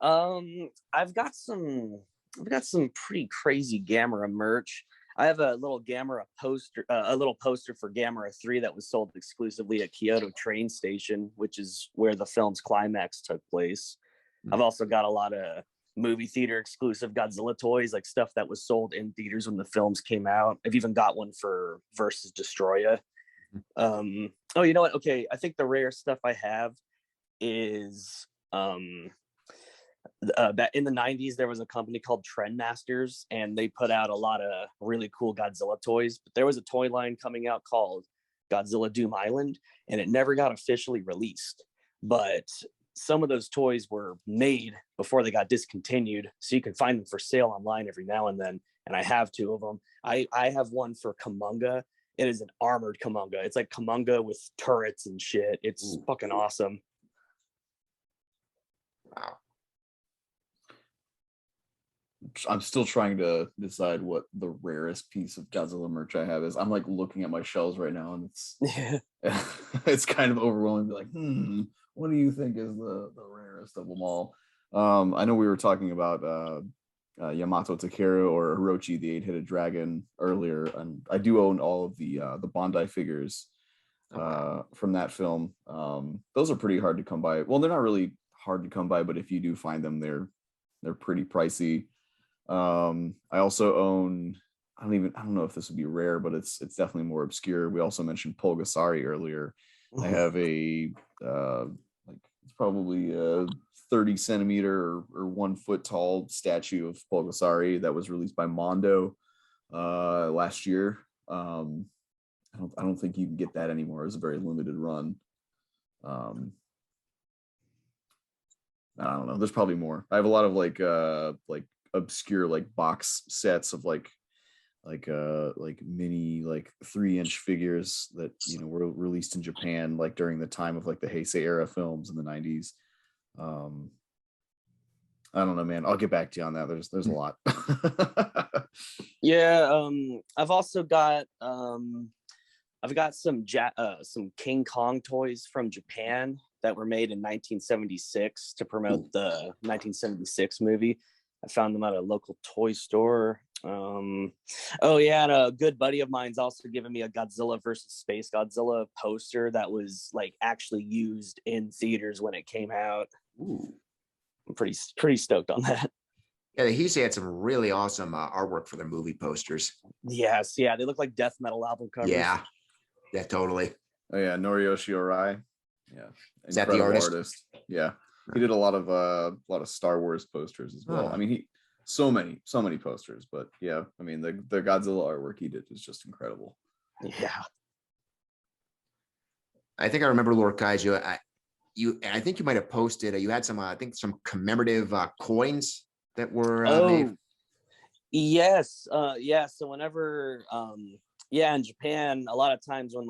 I've got some pretty crazy Gamera merch. I have a little Gamera poster, a little poster for Gamera 3 that was sold exclusively at Kyoto train station, which is where the film's climax took place. I've also got a lot of movie theater exclusive Godzilla toys, like stuff that was sold in theaters when the films came out. I've even got one for Versus Destroya. Oh, you know what? Okay, I think the rare stuff I have is that in the 90s there was a company called Trendmasters, and they put out a lot of really cool Godzilla toys, but there was a toy line coming out called Godzilla Doom Island, and it never got officially released, but some of those toys were made before they got discontinued, so you can find them for sale online every now and then, and I have two of them. I have one for Kamunga. It is an armored Kamunga. It's like Kamunga with turrets and shit. It's fucking awesome.
Wow.
I'm still trying to decide what the rarest piece of Godzilla merch I have is. I'm like looking at my shelves right now, and it's it's kind of overwhelming. Like, what do you think is the rarest of them all? I know we were talking about Yamato Takeru or Orochi, the eight-headed dragon, earlier, and I do own all of the Bandai figures from that film. Those are pretty hard to come by. Well, they're not really hard to come by, but if you do find them, they're pretty pricey. I also own, I don't know if this would be rare, but it's definitely more obscure. We also mentioned Pulgasari earlier. I have a like, it's probably a 30 centimeter or 1 foot tall statue of Pulgasari that was released by Mondo last year. I don't think you can get that anymore. It's a very limited run. I don't know. There's probably more. I have a lot of like obscure like box sets of like mini like 3-inch figures that were released in Japan like during the time of like the Heisei era films in the 90s. I don't know, man. I'll get back to you on that. There's a lot.
Yeah, I've also got some King Kong toys from Japan that were made in 1976 to promote the 1976 movie. I found them at a local toy store. And a good buddy of mine's also given me a Godzilla versus Space Godzilla poster that was like actually used in theaters when it came out.
Ooh.
I'm pretty stoked on that.
Yeah, the Heisei had some really awesome artwork for their movie posters.
Yes, yeah, they look like death metal album covers.
Yeah, totally.
Oh yeah, Noriyoshi Arai. Yeah,
is that the
artist? Yeah, he did a lot of Star Wars posters as well. I mean, he so many posters, but yeah, I mean the Godzilla artwork he did is just incredible.
Yeah,
I think I remember Lord Kaiju. I think you might have posted. You had some some commemorative coins that were made.
Yes, yeah. So whenever in Japan, a lot of times when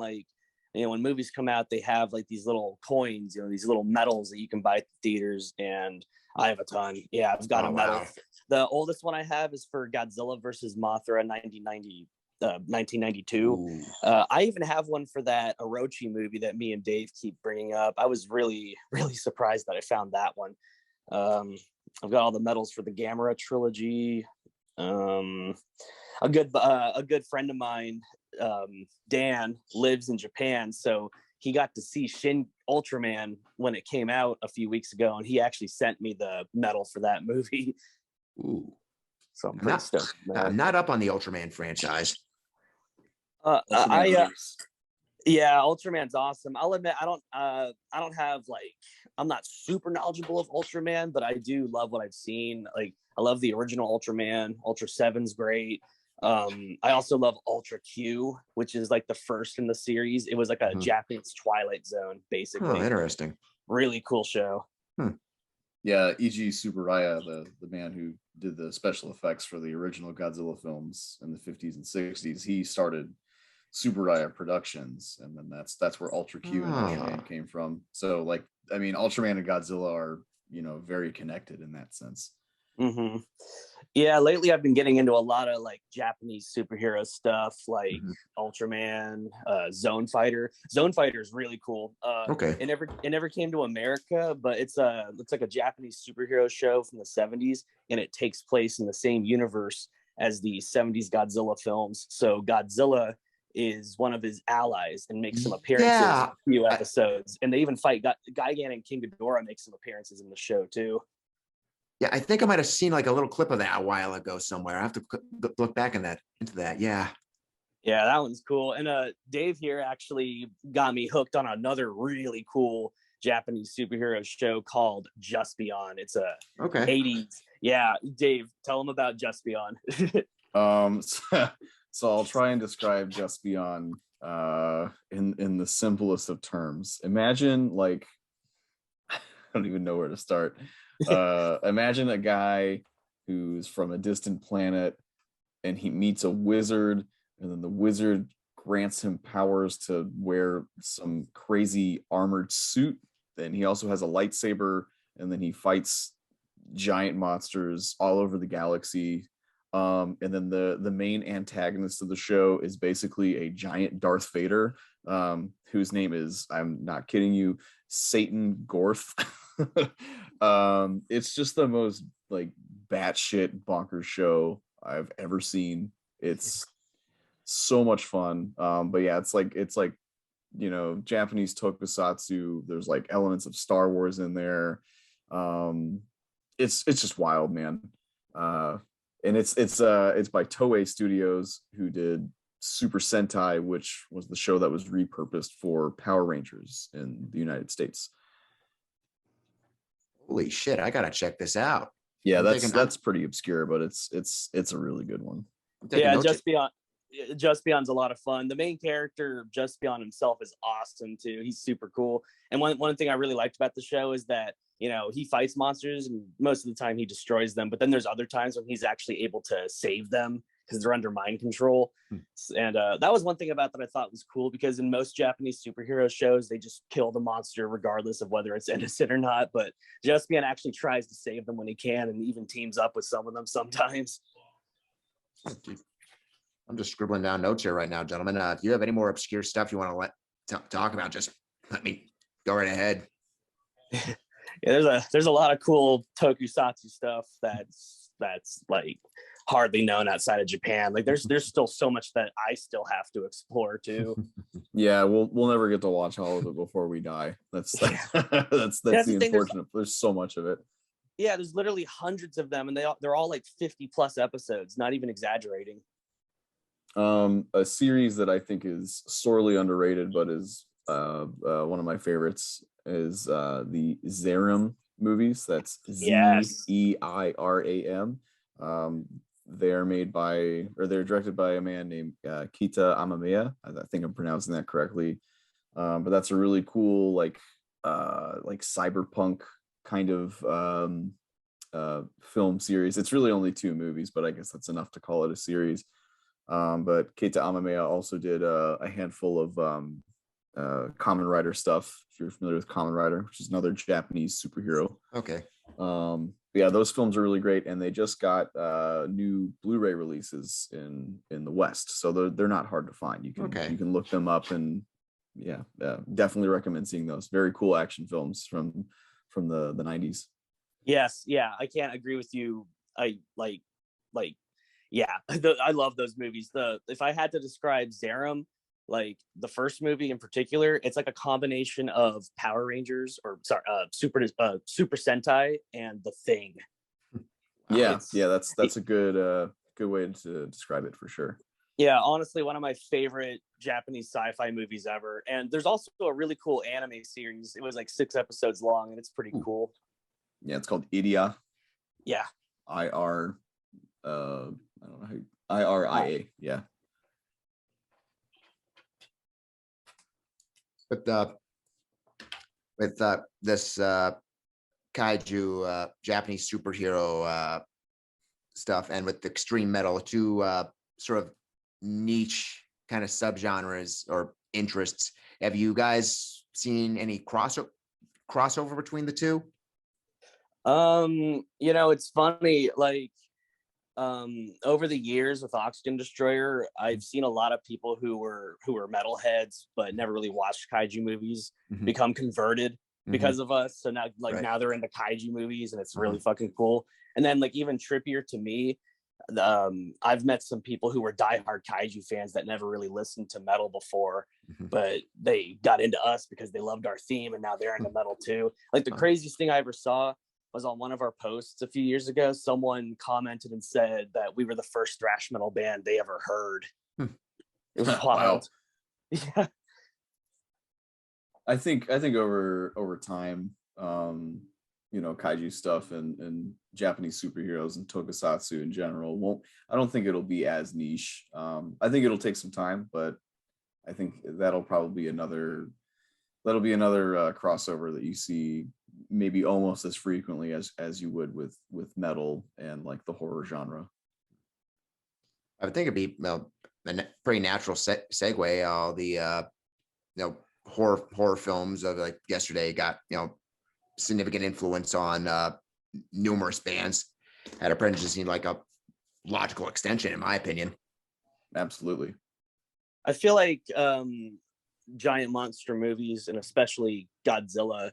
when movies come out, they have like these little coins, these little medals that you can buy at the theaters, and I have a ton. Yeah, I've got a medal. Wow. The oldest one I have is for Godzilla versus Mothra 1992. I even have one for that Orochi movie that me and Dave keep bringing up. I was really, really surprised that I found that one. I've got all the medals for the Gamera trilogy. A good friend of mine, Dan, lives in Japan, so he got to see Shin Ultraman when it came out a few weeks ago, and he actually sent me the medal for that movie.
Ooh,
so I'm pretty stoked.
I'm not up on the Ultraman franchise.
Ultraman's awesome. I'll admit I don't have I'm not super knowledgeable of Ultraman, but I do love what I've seen. Like I love the original Ultraman. Ultra 7's great. I also love Ultra Q, which is like the first in the series. It was like a Japanese Twilight Zone, basically.
Oh, interesting.
Really cool show.
Yeah, E.G. Tsuburaya, the man who did the special effects for the original Godzilla films in the 50s and 60s, he started Tsuburaya Productions, and then that's where Ultra Q and Ultraman came from. So like, I mean, Ultraman and Godzilla are very connected in that sense.
Mm-hmm. Yeah, lately I've been getting into a lot of like Japanese superhero stuff, like Ultraman, Zone Fighter. Zone Fighter is really cool.
Okay.
It never came to America, but it's like a Japanese superhero show from the 70s, and it takes place in the same universe as the 70s Godzilla films. So Godzilla is one of his allies and makes some appearances in a few episodes, and they even fight Gigan and King Ghidorah make some appearances in the show too.
Yeah, I think I might have seen like a little clip of that a while ago somewhere. I have to look back into that. Yeah,
that one's cool. And Dave here actually got me hooked on another really cool Japanese superhero show called Just Beyond. It's a 80s. Yeah, Dave, tell them about Just Beyond.
So I'll try and describe Just Beyond in the simplest of terms. Imagine like, I don't even know where to start. Imagine a guy who's from a distant planet and he meets a wizard, and then the wizard grants him powers to wear some crazy armored suit. Then he also has a lightsaber, and then he fights giant monsters all over the galaxy. And then the main antagonist of the show is basically a giant Darth Vader, whose name is, I'm not kidding you, Satan Gorth. It's just the most like batshit bonkers show I've ever seen. It's so much fun. But yeah, it's like Japanese tokusatsu. There's like elements of Star Wars in there. It's just wild, man. And it's by Toei Studios, who did Super Sentai, which was the show that was repurposed for Power Rangers in the United States.
Holy shit, I gotta check this out.
Yeah, that's pretty obscure, but it's a really good one.
Yeah, Just Beyond's a lot of fun. The main character, Just Beyond himself, is awesome too. He's super cool. And one thing I really liked about the show is that, he fights monsters and most of the time he destroys them. But then there's other times when he's actually able to save them because they're under mind control. And that was one thing about that I thought was cool, because in most Japanese superhero shows, they just kill the monster regardless of whether it's innocent or not. But Just Beyond actually tries to save them when he can, and even teams up with some of them sometimes.
I'm just scribbling down notes here right now, gentlemen. If you have any more obscure stuff you want to talk about, just let me go right ahead.
Yeah, there's a lot of cool tokusatsu stuff that's like hardly known outside of Japan. Like there's still so much that I still have to explore too.
Yeah, we'll never get to watch all of it before we die. That's the unfortunate. There's so much of it.
Yeah, there's literally hundreds of them, and they're all like 50 plus episodes. Not even exaggerating.
A series that I think is sorely underrated, but is one of my favorites, is the Zerum movies. That's Zeiram. They're directed by a man named Kita Amamiya. I think I'm pronouncing that correctly. But that's a really cool like cyberpunk kind of film series. It's really only 2 movies, but I guess that's enough to call it a series. But Keita Amamiya also did a handful of Kamen Rider stuff, if you're familiar with Kamen Rider, which is another Japanese superhero.
Okay.
Yeah, those films are really great, and they just got new Blu-ray releases in the West, so they're not hard to find. You can look them up, and definitely recommend seeing those. Very cool action films from the 90s.
Yes, yeah, I can't agree with you. I love those movies. If I had to describe Zerum, like the first movie in particular, it's like a combination of Power Rangers, Super Sentai, and The Thing.
That's a good way to describe it for sure.
Yeah, honestly, one of my favorite Japanese sci-fi movies ever. And there's also a really cool anime series. It was like 6 episodes long, and it's pretty cool.
Yeah, it's called Iria.
Yeah.
I don't know how IRIA. Yeah.
But with this kaiju Japanese superhero stuff, and with extreme metal, 2 sort of niche kind of subgenres or interests, have you guys seen any crossover between the 2?
It's funny, like over the years with Oxygen Destroyer, I've seen a lot of people who were metalheads but never really watched kaiju movies become converted because of us. So now now they're into kaiju movies, and it's really fucking cool. And then like even trippier to me, I've met some people who were diehard kaiju fans that never really listened to metal before, but they got into us because they loved our theme, and now they're into metal too. Like the craziest thing I ever saw was on one of our posts a few years ago. Someone commented and said that we were the first thrash metal band they ever heard. It was wild. Yeah.
I think over time, kaiju stuff and Japanese superheroes and tokusatsu in general I don't think it'll be as niche. I think it'll take some time, but I think that'll be another crossover that you see maybe almost as frequently as you would with metal and like the horror genre.
I would think it'd be a pretty natural segue. All the horror films of like yesterday got significant influence on numerous bands. Had apprentices seem like a logical extension, in my opinion.
Absolutely.
I feel like giant monster movies, and especially Godzilla,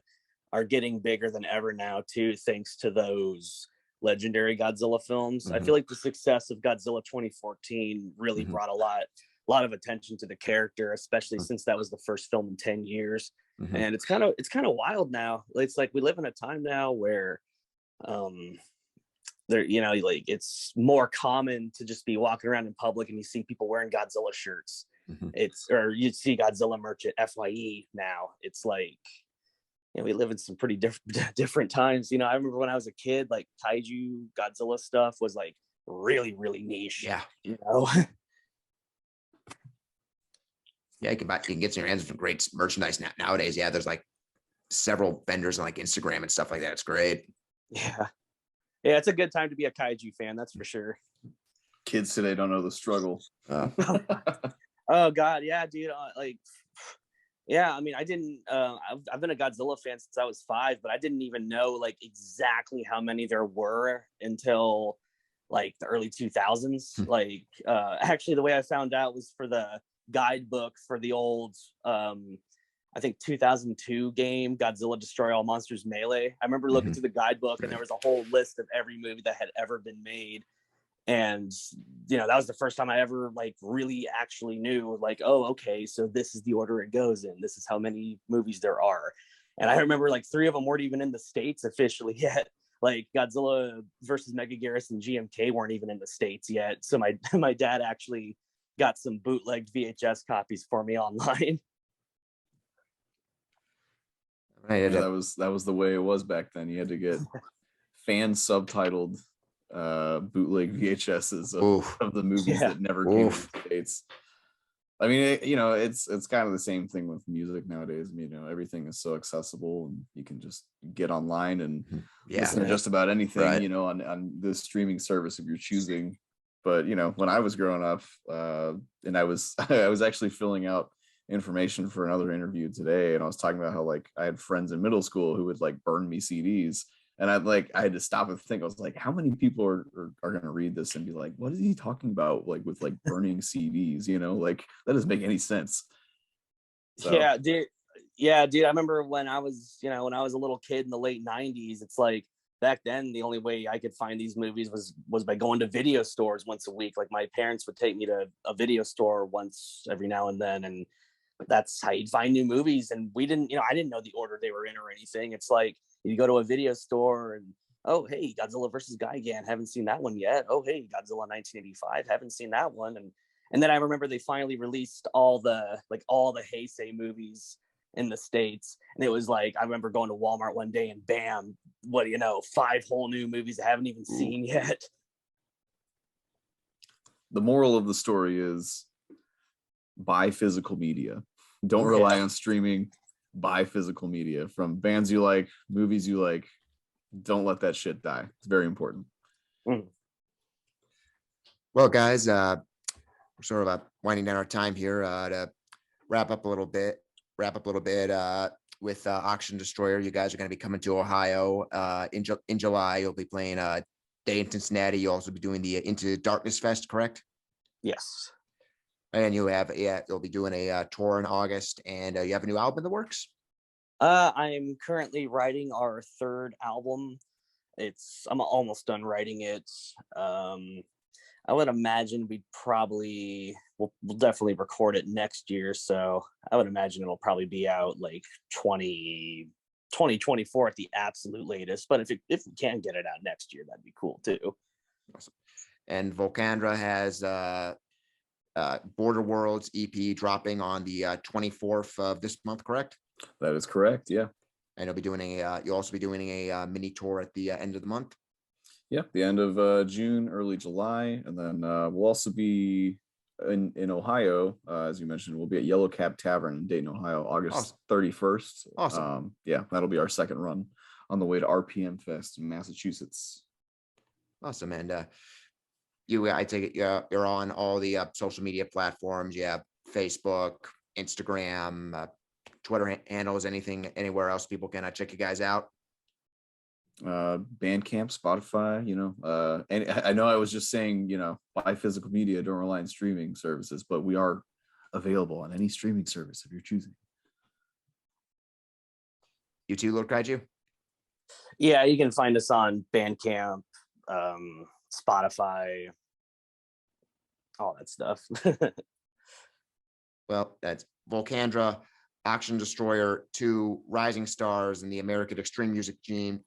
are getting bigger than ever now too, thanks to those legendary Godzilla films. I feel like the success of Godzilla 2014 really brought a lot of attention to the character, especially since that was the first film in 10 years. And it's kind of wild now. It's like we live in a time now where there, you know, like it's more common to just be walking around in public and you see people wearing Godzilla shirts. Or you see Godzilla merch at FYE now. It's like, you know, we live in some pretty different times. You know, I remember when I was a kid, like Kaiju Godzilla stuff was like really, really niche.
Yeah.
You know?
Yeah, you can get your hands on some great merchandise nowadays. Yeah, there's like several vendors on like Instagram and stuff like that. It's great.
Yeah. Yeah, it's a good time to be a Kaiju fan, that's for sure.
Kids today don't know the struggle.
Oh God, yeah, dude. Like, yeah, I mean, I didn't. I've been a Godzilla fan since I was 5, but I didn't even know like exactly how many there were until like the early 2000s. Like, actually, the way I found out was for the guidebook for the old, I think 2002 game, Godzilla Destroy All Monsters Melee. I remember looking through the guidebook, and there was a whole list of every movie that had ever been made. And, you know, that was the first time I ever like really actually knew like, oh, okay, so this is the order it goes in. This is how many movies there are. And I remember like 3 of them weren't even in the States officially yet. Like Godzilla versus Megaguirus and GMK weren't even in the States yet. So my dad actually got some bootlegged VHS copies for me online.
Yeah, that was the way it was back then. You had to get fan subtitled bootleg VHSs of the movies that never came to the States. I mean, you know, it's kind of the same thing with music nowadays. I mean, you know, everything is so accessible, and you can just get online and listen to just about anything, you know, on the streaming service of your choosing. But you know, when I was growing up, and I was actually filling out information for another interview today, and I was talking about how like I had friends in middle school who would like burn me CDs. And I had to stop and think. I was like, how many people are going to read this and be like, what is he talking about? Like with like burning CDs, you know, like that doesn't make any sense.
So. Yeah, dude. I remember when I was a little kid in the late 90s, it's like back then, the only way I could find these movies was by going to video stores once a week. Like my parents would take me to a video store once every now and then. And that's how you'd find new movies. And I didn't know the order they were in or anything. It's like, you go to a video store and, oh, hey, Godzilla versus Gigan, haven't seen that one yet. Oh, hey, Godzilla 1985, haven't seen that one. And then I remember they finally released all the Heisei movies in the States. And it was like, I remember going to Walmart one day and bam, 5 whole new movies I haven't even seen yet.
The moral of the story is buy physical media. Don't rely on streaming. Buy physical media from bands you like, movies you like. Don't let that shit die. It's very important.
Well, guys, we're sort of winding down our time here to wrap up a little bit with Auction Destroyer. You guys are going to be coming to Ohio in July. You'll be playing Day in Cincinnati. You'll also be doing the Into Darkness Fest, correct?
Yes.
And you'll be doing a tour in August, and you have a new album in the works?
I'm currently writing our 3rd album. I'm almost done writing it. I would imagine we'll definitely record it next year. So I would imagine it'll probably be out like 2024 at the absolute latest. But if we can get it out next year, that'd be cool too.
Awesome. And Volcandra has Border Worlds EP dropping on the 24th of this month, correct?
That is correct. Yeah.
And you'll also be doing a mini tour at the end of the month.
Yeah, the end of June, early July, and then we'll also be in Ohio, as you mentioned. We'll be at Yellow Cab Tavern in Dayton, Ohio, August 31st.
Awesome.
Yeah, that'll be our 2nd run on the way to RPM Fest in Massachusetts.
Awesome. And I take it you're on all the social media platforms. You have Facebook, Instagram, Twitter handles, anywhere else people can check you guys out?
Bandcamp, Spotify, and I know I was just saying, buy physical media, don't rely on streaming services, but we are available on any streaming service if you're choosing.
You too, Lord Kaiju?
Yeah, you can find us on Bandcamp, Spotify, all that stuff.
Well, that's Volcandra, Action Destroyer, 2 rising stars in the American extreme music scene.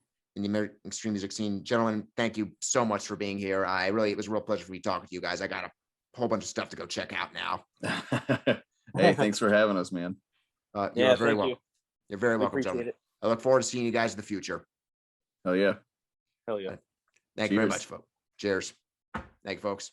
Gentlemen, thank you so much for being here. It was a real pleasure for me talking to you guys. I got a whole bunch of stuff to go check out now.
Hey, thanks for having us, man.
You're very welcome. You're very welcome, gentlemen.
It.
I look forward to seeing you guys in the future.
Oh yeah.
Hell yeah.
Thank you very much, folks. Cheers. Thank you, folks.